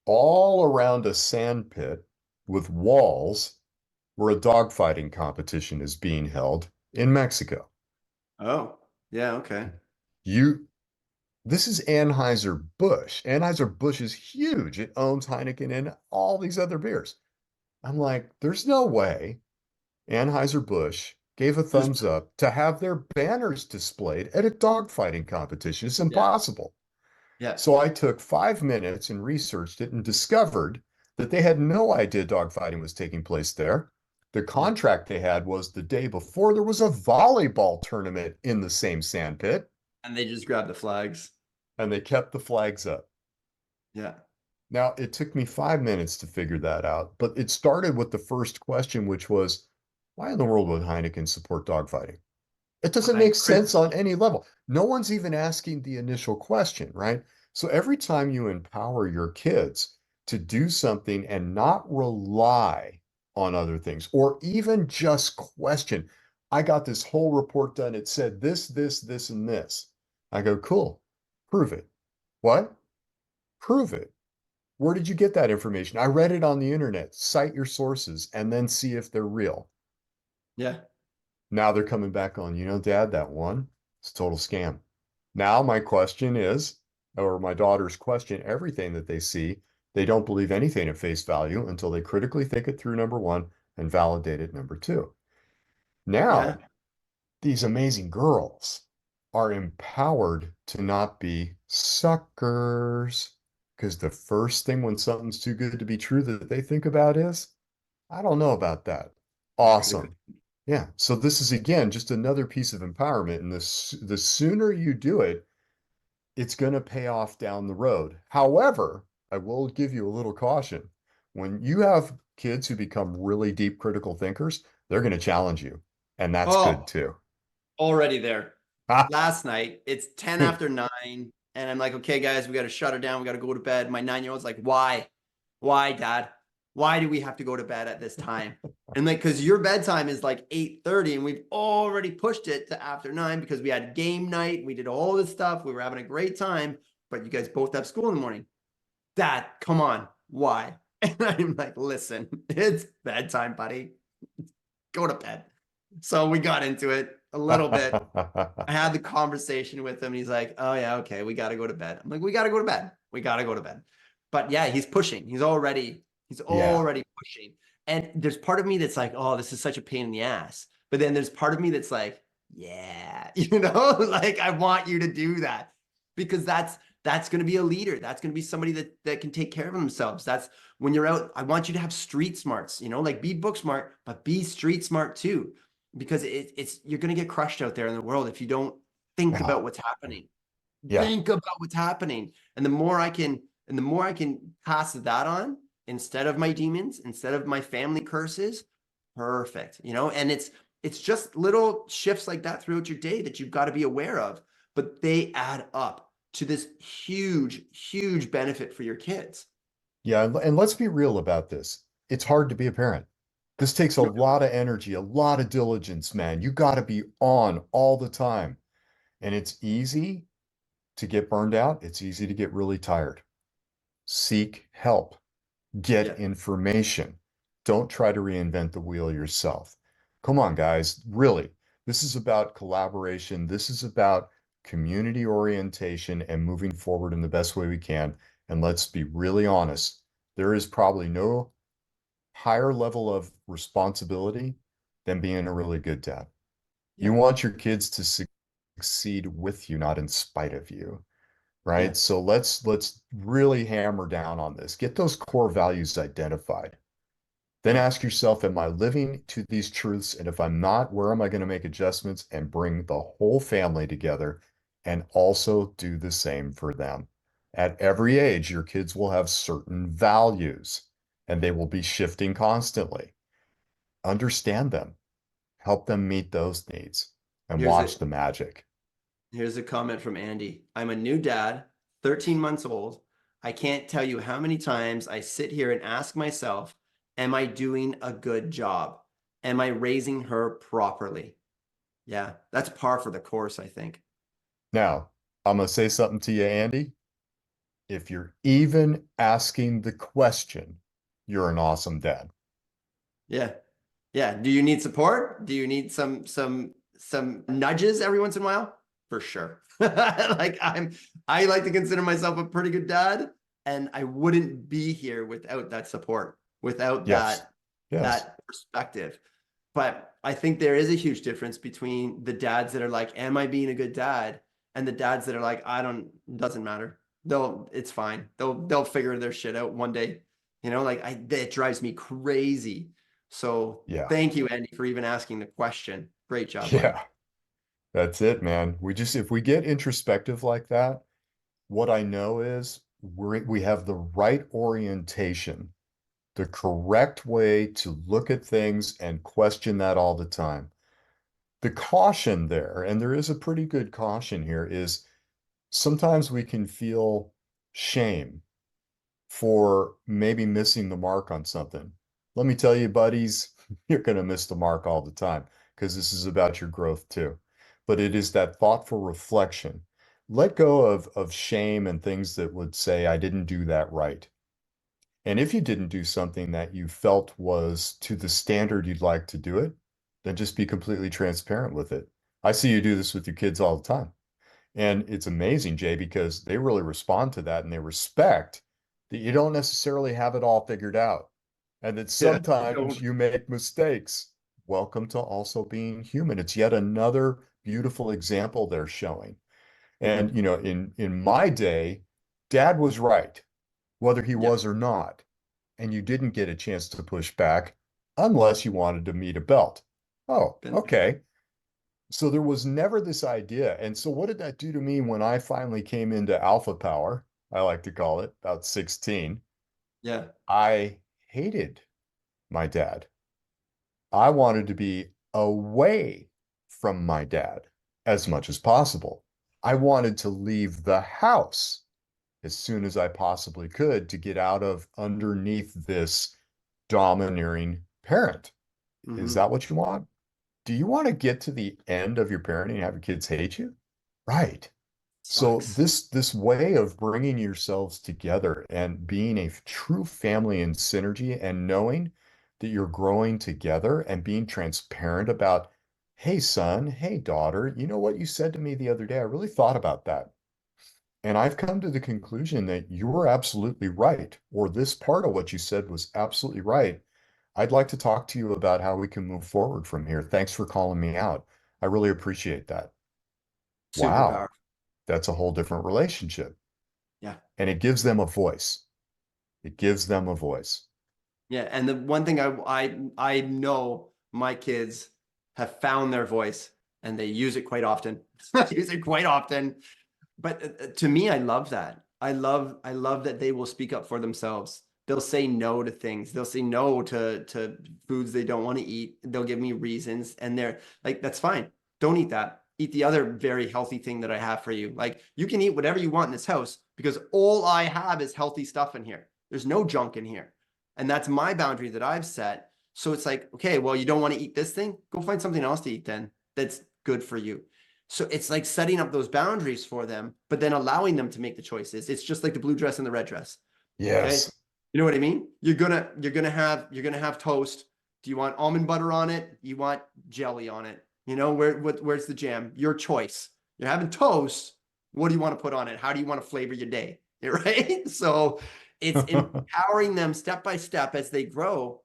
all around a sand pit with walls where a dogfighting competition is being held in Mexico. Oh, yeah, okay. You This is Anheuser-Busch. Anheuser-Busch is huge. It owns Heineken and all these other beers. I'm like, there's no way Anheuser-Busch gave a This, thumbs up to have their banners displayed at a dogfighting competition. It's yeah, impossible. yeah, So I took 5 minutes and researched it and discovered that they had no idea dogfighting was taking place there. The yeah. contract they had was the day before there was a volleyball tournament in the same sandpit, And they just grab the flags. and they kept the flags up. Yeah. Now, it took me 5 minutes to figure that out, but it started with the first question, which was, why in the world would Heineken support dogfighting? It doesn't I make couldn't. sense on any level. No one's even asking the initial question, right? So every time you empower your kids to do something and not rely on other things, or even just question, I got this whole report done. It said this, and this. I go, cool, prove it. What? Prove it. Where did you get that information? I read it on the internet. Cite your sources and then see if they're real. Yeah. Now they're coming back on, Dad, that one, it's a total scam. Now my question is, or my daughters question everything that they see. They don't believe anything at face value until they critically think it through, number one, and validate it, number two. Yeah. Now, these amazing girls are empowered to not be suckers. Because the first thing when something's too good to be true that they think about is, I don't know about that. Critical. Awesome. Yeah. So this is again just another piece of empowerment. And the sooner you do it, it's going to pay off down the road. However, I will give you a little caution. When you have kids who become really deep critical thinkers, they're going to challenge you. And that's good Oh, too. already there. Ah, Last night, it's 10 after 9, and I'm like, okay, guys, we got to shut it down. We got to go to bed. My 9-year-old's like, why? Why, Dad? Why do we have to go to bed at this time? And like, because your bedtime is like 8:30, and we've already pushed it to after 9 because we had game night. We did all this stuff. We were having a great time, but you guys both have school in the morning. Dad, come on. Why? And I'm like, listen, it's bedtime, buddy. Go to bed. So we got into it a little bit. I had the conversation with him. And he's like, oh, yeah, okay, we got to go to bed. I'm like, we got to go to bed. We got to go to bed. But yeah, he's pushing. He's yeah. already pushing. And there's part of me that's like, oh, this is such a pain in the ass. But then there's part of me that's like, yeah, like I want you to do that because that's going to be a leader. That's going to be somebody that can take care of themselves. That's when you're out. I want you to have street smarts, like be book smart, but be street smart too, because it's you're going to get crushed out there in the world if you don't think Yeah. about what's happening. Yeah. Think about what's happening, and the more I can pass that on instead of my demons, instead of my family curses, perfect. And it's just little shifts like that throughout your day that you've got to be aware of, but they add up to this huge, huge benefit for your kids. Yeah. And let's be real about this. It's hard to be a parent. This takes a lot of energy, a lot of diligence, man. You got to be on all the time. And it's easy to get burned out. It's easy to get really tired. Seek help. Get Yeah. information. Don't try to reinvent the wheel yourself. Come on, guys. Really, this is about collaboration. This is about community orientation and moving forward in the best way we can. And let's be really honest, there is probably no higher level of responsibility than being a really good dad. You Yeah. want your kids to succeed with you, not in spite of you, Yeah. right? So let's really hammer down on this. Get those core values identified. Then Yeah. ask yourself, am I living to these truths? And if I'm not, where am I going to make adjustments and bring the whole family together and also do the same for them? At every age, your kids will have certain values and they will be shifting constantly. Understand them, help them meet those needs, and Here's a watch the magic. Here's a comment from Andy. I'm a new dad, 13 months old. I can't tell you how many times I sit here and ask myself, am I doing a good job? Am I raising her properly? Yeah, that's par for the course, I think. Now, I'm going to say something to you, Andy. If you're even asking the question, you're an awesome dad. Yeah. Yeah. Do you need support? Do you need some nudges every once in a while? For sure. I like to consider myself a pretty good dad, and I wouldn't be here without that support, without Yes. Yes. that perspective. But I think there is a huge difference between the dads that are like, am I being a good dad? And the dads that are like, I don't, doesn't matter. It's fine. They'll figure their shit out one day. That drives me crazy. So Yeah. thank you, Andy, for even asking the question. Great job, buddy. Yeah. That's it, man. If we get introspective like that, what I know is we have the right orientation, the correct way to look at things and question that all the time. The caution there, and there is a pretty good caution here, is sometimes we can feel shame for maybe missing the mark on something. Let me tell you, buddies, you're going to miss the mark all the time because this is about your growth too. But it is that thoughtful reflection. Let go of shame and things that would say, I didn't do that right. And if you didn't do something that you felt was to the standard you'd like to do it, then just be completely transparent with it. I see you do this with your kids all the time. And it's amazing, Jay, because they really respond to that and they respect that you don't necessarily have it all figured out and that Yeah. sometimes Don't. you make mistakes. Welcome to also being human. It's yet another beautiful example they're showing. And Mhm. in my day, dad was right, whether he Yeah. was or not. And you didn't get a chance to push back unless you wanted to meet a belt. Oh, Been there. okay. So there was never this idea. And so what did that do to me when I finally came into alpha power? I like to call it about 16. Yeah. I hated my dad. I wanted to be away from my dad as much as possible. I wanted to leave the house as soon as I possibly could to get out of underneath this domineering parent. Is Hmm. that what you want? Do you want to get to the end of your parenting and have your kids hate you? Right. So Sucks. this way of bringing yourselves together and being a true family in synergy and knowing that you're growing together and being transparent about, hey son, hey daughter, you know what you said to me the other day? I really thought about that. And I've come to the conclusion that you were absolutely right, or this part of what you said was absolutely right. I'd like to talk to you about how we can move forward from here. Thanks for calling me out. I really appreciate that. Super Wow, powerful. that's a whole different relationship. Yeah. And it gives them a voice. It gives them a voice. Yeah. And the one thing I know my kids have found their voice and they use it quite often. Use it quite often. But to me, I love that. I love that they will speak up for themselves. They'll say no to things. They'll say no to foods they don't want to eat. They'll give me reasons, and they're like, "That's fine. Don't eat that. Eat the other very healthy thing that I have for you. Like you can eat whatever you want in this house because all I have is healthy stuff in here. There's no junk in here, and that's my boundary that I've set. So it's like, okay, well, you don't want to eat this thing. Go find something else to eat then. That's good for you. So it's like setting up those boundaries for them, but then allowing them to make the choices. It's just like the blue dress and the red dress. Okay. Yes. You know what I mean? You're gonna have toast. Do you want almond butter on it? You want jelly on it? Where's the jam? Your choice. You're having toast. What do you want to put on it? How do you want to flavor your day? Right? So it's empowering them step by step as they grow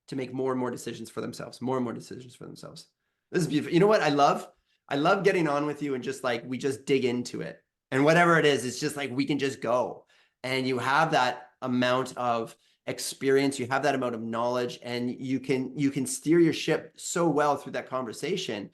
to make more and more decisions for themselves, more and more decisions for themselves. This is beautiful. You know what I love? I love getting on with you and just like we just dig into it. And whatever it is, it's just like we can just go. And you have that amount of experience, you have that amount of knowledge, and you can steer your ship so well through that conversation.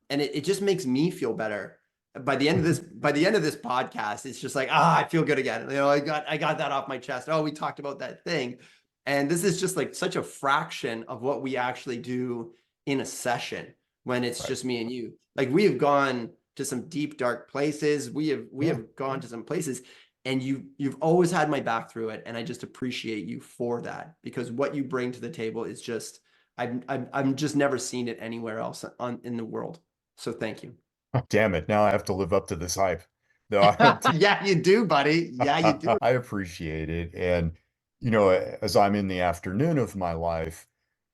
And it just makes me feel better. By the end of this podcast, it's just like, I feel good again. I got that off my chest. Oh, we talked about that thing. And this is just like such a fraction of what we actually do in a session when it's Right. just me and you. Like we have gone to some deep dark places. We have we Yeah. have gone to some places and you've always had my back through it and I just appreciate you for that because what you bring to the table is just I'm just never seen it anywhere else in the world. So thank you. Oh, damn it. Now I have to live up to this hype. No, I don't. Yeah, you do, buddy. Yeah, you do. I appreciate it. And, as I'm in the afternoon of my life,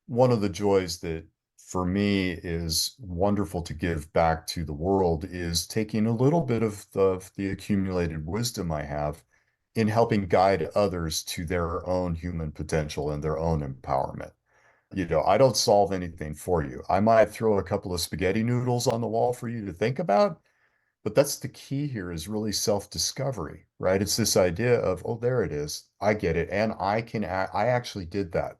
one of the joys that for me is wonderful to give back to the world is taking a little bit of the accumulated wisdom I have in helping guide others to their own human potential and their own empowerment. I don't solve anything for you. I might throw a couple of spaghetti noodles on the wall for you to think about, but that's the key here is really self-discovery, right? It's this idea of, oh, there it is. I get it. And I actually did that.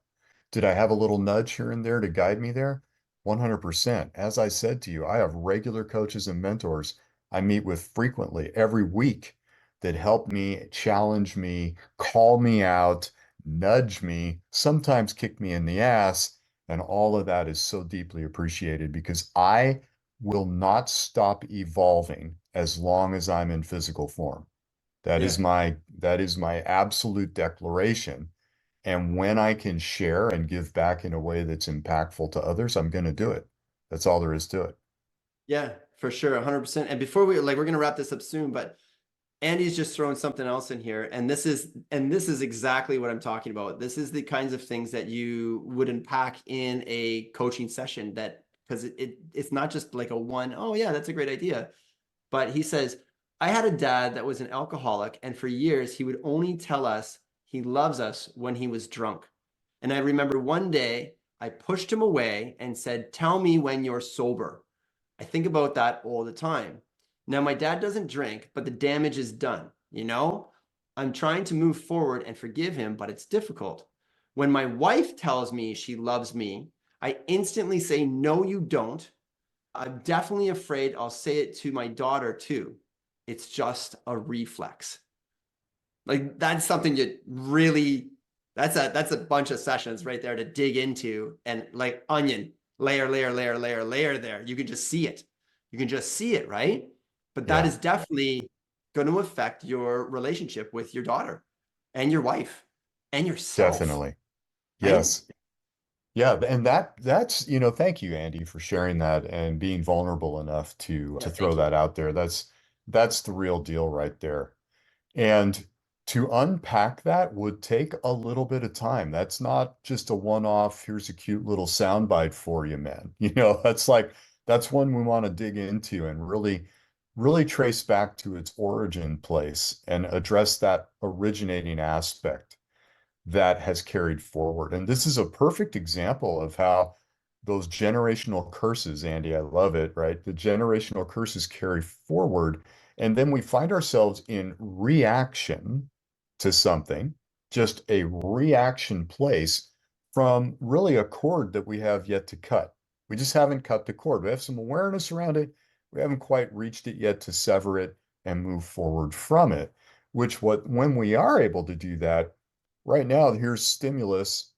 Did I have a little nudge here and there to guide me there? 100%. As I said to you, I have regular coaches and mentors I meet with frequently every week that help me, challenge me, call me out, nudge me, sometimes kick me in the ass. And all of that is so deeply appreciated because I will not stop evolving as long as I'm in physical form. Yeah. That is my absolute declaration. And when I can share and give back in a way that's impactful to others, I'm going to do it. That's all there is to it. Yeah, for sure, 100%. And before we're gonna wrap this up soon, but Andy's just throwing something else in here, and this is exactly what I'm talking about. This is the kinds of things that you would unpack in a coaching session that because it's not just like a one, oh yeah, that's a great idea. But he says, I had a dad that was an alcoholic, and for years he would only tell us he loves us when he was drunk. And I remember one day I pushed him away and said, "Tell me when you're sober." I think about that all the time. Now, my dad doesn't drink, but the damage is done, you know? I'm trying to move forward and forgive him, but it's difficult. When my wife tells me she loves me, I instantly say, "No, you don't." I'm definitely afraid I'll say it to my daughter too. It's just a reflex. Like that's something you really that's a bunch of sessions right there to dig into, and like onion, layer, layer, layer, layer, layer there. You can just see it. You can just see it, right? But that Yeah, is definitely going to affect your relationship with your daughter and your wife and yourself, definitely. right? Yes. Yeah, and that's, thank you, Andy, for sharing that and being vulnerable enough to Yeah, throw thank you. that out there. That's the real deal right there. And to unpack that would take a little bit of time. That's not just a one-off, here's a cute little soundbite for you, man. That's one we want to dig into and really, really trace back to its origin place and address that originating aspect that has carried forward. And this is a perfect example of how those generational curses, Andy, I love it, right? The generational curses carry forward. And then we find ourselves in reaction to something, just a reaction place from really a cord that we have yet to cut. We just haven't cut the cord. We have some awareness around it. We haven't quite reached it yet to sever it and move forward from it, when we are able to do that, right now, here's stimulus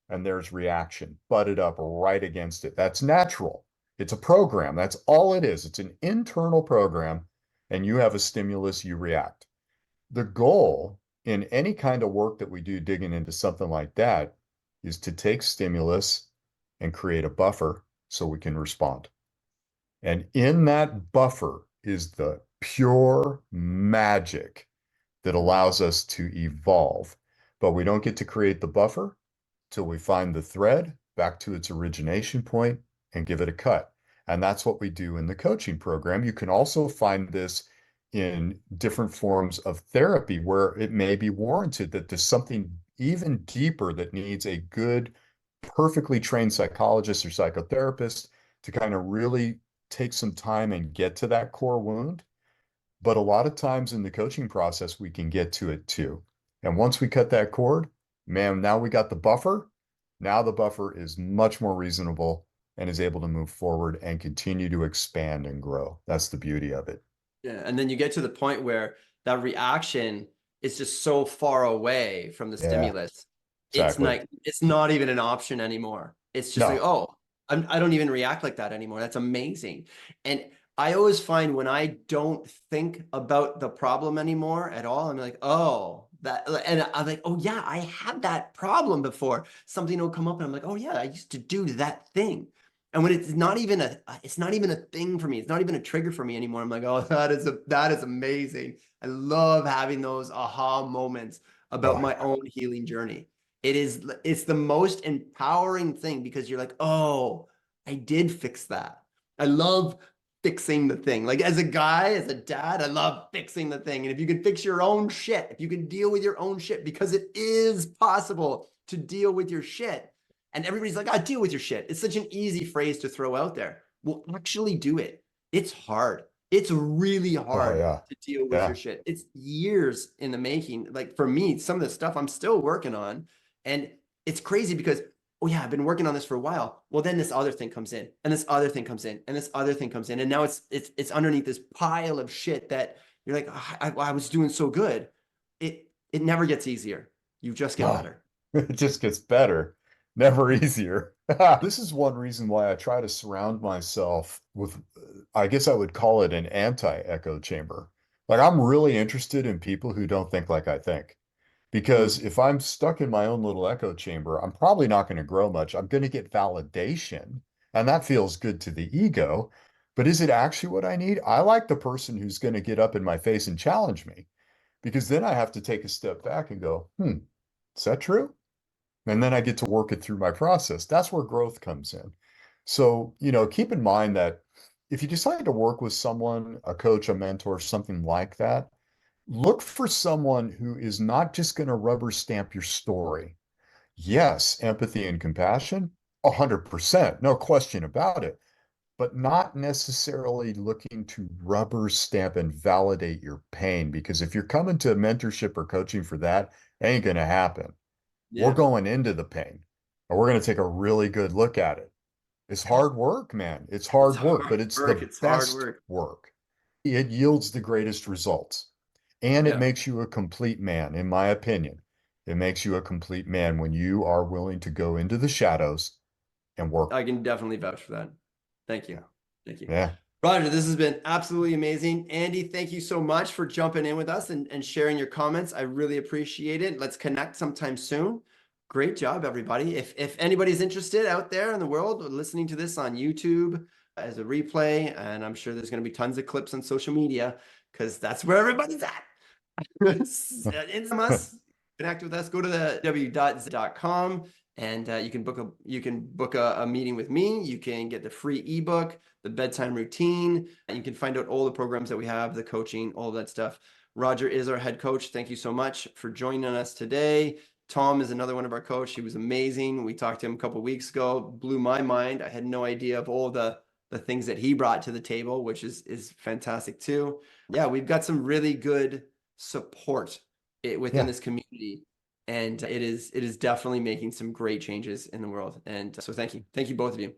and there's reaction butted up right against it. That's natural. It's a program. That's all it is. It's an internal program, and you have a stimulus, you react. The goal in any kind of work that we do digging into something like that is to take stimulus and create a buffer so we can respond. And in that buffer is the pure magic that allows us to evolve. But we don't get to create the buffer till we find the thread back to its origination point and give it a cut. And that's what we do in the coaching program. You can also find this in different forms of therapy where it may be warranted that there's something even deeper that needs a good, perfectly trained psychologist or psychotherapist to kind of really take some time and get to that core wound. But a lot of times in the coaching process, we can get to it too. And once we cut that cord, man, now we got the buffer. Now the buffer is much more reasonable and is able to move forward and continue to expand and grow. That's the beauty of it. Yeah, and then you get to the point where that reaction is just so far away from the Yeah, stimulus. exactly. It's not even an option anymore. It's just like, No. oh, I don't even react like that anymore. That's amazing. And I always find when I don't think about the problem anymore at all, I'm like, oh, that, and I'm like, oh yeah, I had that problem before. Something will come up and I'm like, oh yeah, I used to do that thing. And when it's not even a thing for me. It's not even a trigger for me anymore. I'm like, oh, that is amazing. I love having those aha moments about Oh, my own healing journey. It's the most empowering thing because you're like, oh, I did fix that. I love fixing the thing. Like as a guy, as a dad, I love fixing the thing. And if you can fix your own shit, if you can deal with your own shit, because it is possible to deal with your shit, and everybody's like, "I deal with your shit." It's such an easy phrase to throw out there. Well, actually do it. It's hard. It's really oh hard yeah. to deal with your Yeah. shit. It's years in the making. Like for me, some of the stuff I'm still working on. And it's crazy because, oh yeah, I've been working on this for a while. Well, then this other thing comes in, and this other thing comes in, and this other thing comes in. And now it's underneath this pile of shit that you're like, oh, I was doing so good. It never gets easier. You just get No, better. it just gets better, never easier. This is one reason why I try to surround myself with, I guess I would call it an anti-echo chamber. Like I'm really interested in people who don't think like I think. Because Mm. if I'm stuck in my own little echo chamber, I'm probably not going to grow much. I'm going to get validation, and that feels good to the ego. But is it actually what I need? I like the person who's going to get up in my face and challenge me, because then I have to take a step back and go, is that true? And then I get to work it through my process. That's where growth comes in. So, keep in mind that if you decide to work with someone, a coach, a mentor, something like that, look for someone who is not just going to rubber stamp your story. Yes, empathy and compassion, 100%, no question about it, but not necessarily looking to rubber stamp and validate your pain. Because if you're coming to mentorship or coaching for that, it ain't going to happen. We're Yeah. going into the pain and we're going to take a really good look at it. It's hard work, man. It's It's hard work, hard but it's work. the It's hard best work. work. It yields the greatest results. And it Yeah. makes you a complete man, in my opinion. It makes you a complete man when you are willing to go into the shadows and work. I can definitely vouch for that. Thank you. Yeah. Thank you. Yeah. Rodger, this has been absolutely amazing. Andy, thank you so much for jumping in with us and sharing your comments. I really appreciate it. Let's connect sometime soon. Great job, everybody. If anybody's interested out there in the world listening to this on YouTube as a replay, and I'm sure there's going to be tons of clips on social media because that's where everybody's at. It's us. Connect with us. Go to the w.zen.com and you can book a meeting with me. You can get the free ebook, the bedtime routine, and you can find out all the programs that we have, the coaching, all that stuff. Rodger is our head coach. Thank you so much for joining us today. Tom is another one of our coach. He was amazing. We talked to him a couple of weeks ago. Blew my mind. I had no idea of all the things that he brought to the table, which is fantastic too. Yeah, we've got some really good support within Yeah. this community, and it is definitely making some great changes in the world. And so thank you both of you.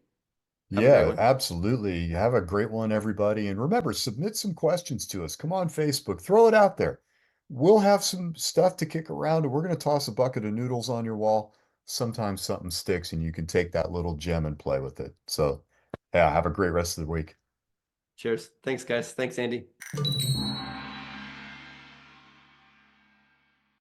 Have a great Yeah, one. absolutely. Have a great one, everybody. And remember, submit some questions to us. Come on, Facebook, throw it out there. We'll have some stuff to kick around, and we're going to toss a bucket of noodles on your wall. Sometimes something sticks, and you can take that little gem and play with it. So, yeah, have a great rest of the week. Cheers. Thanks, guys. Thanks, Andy.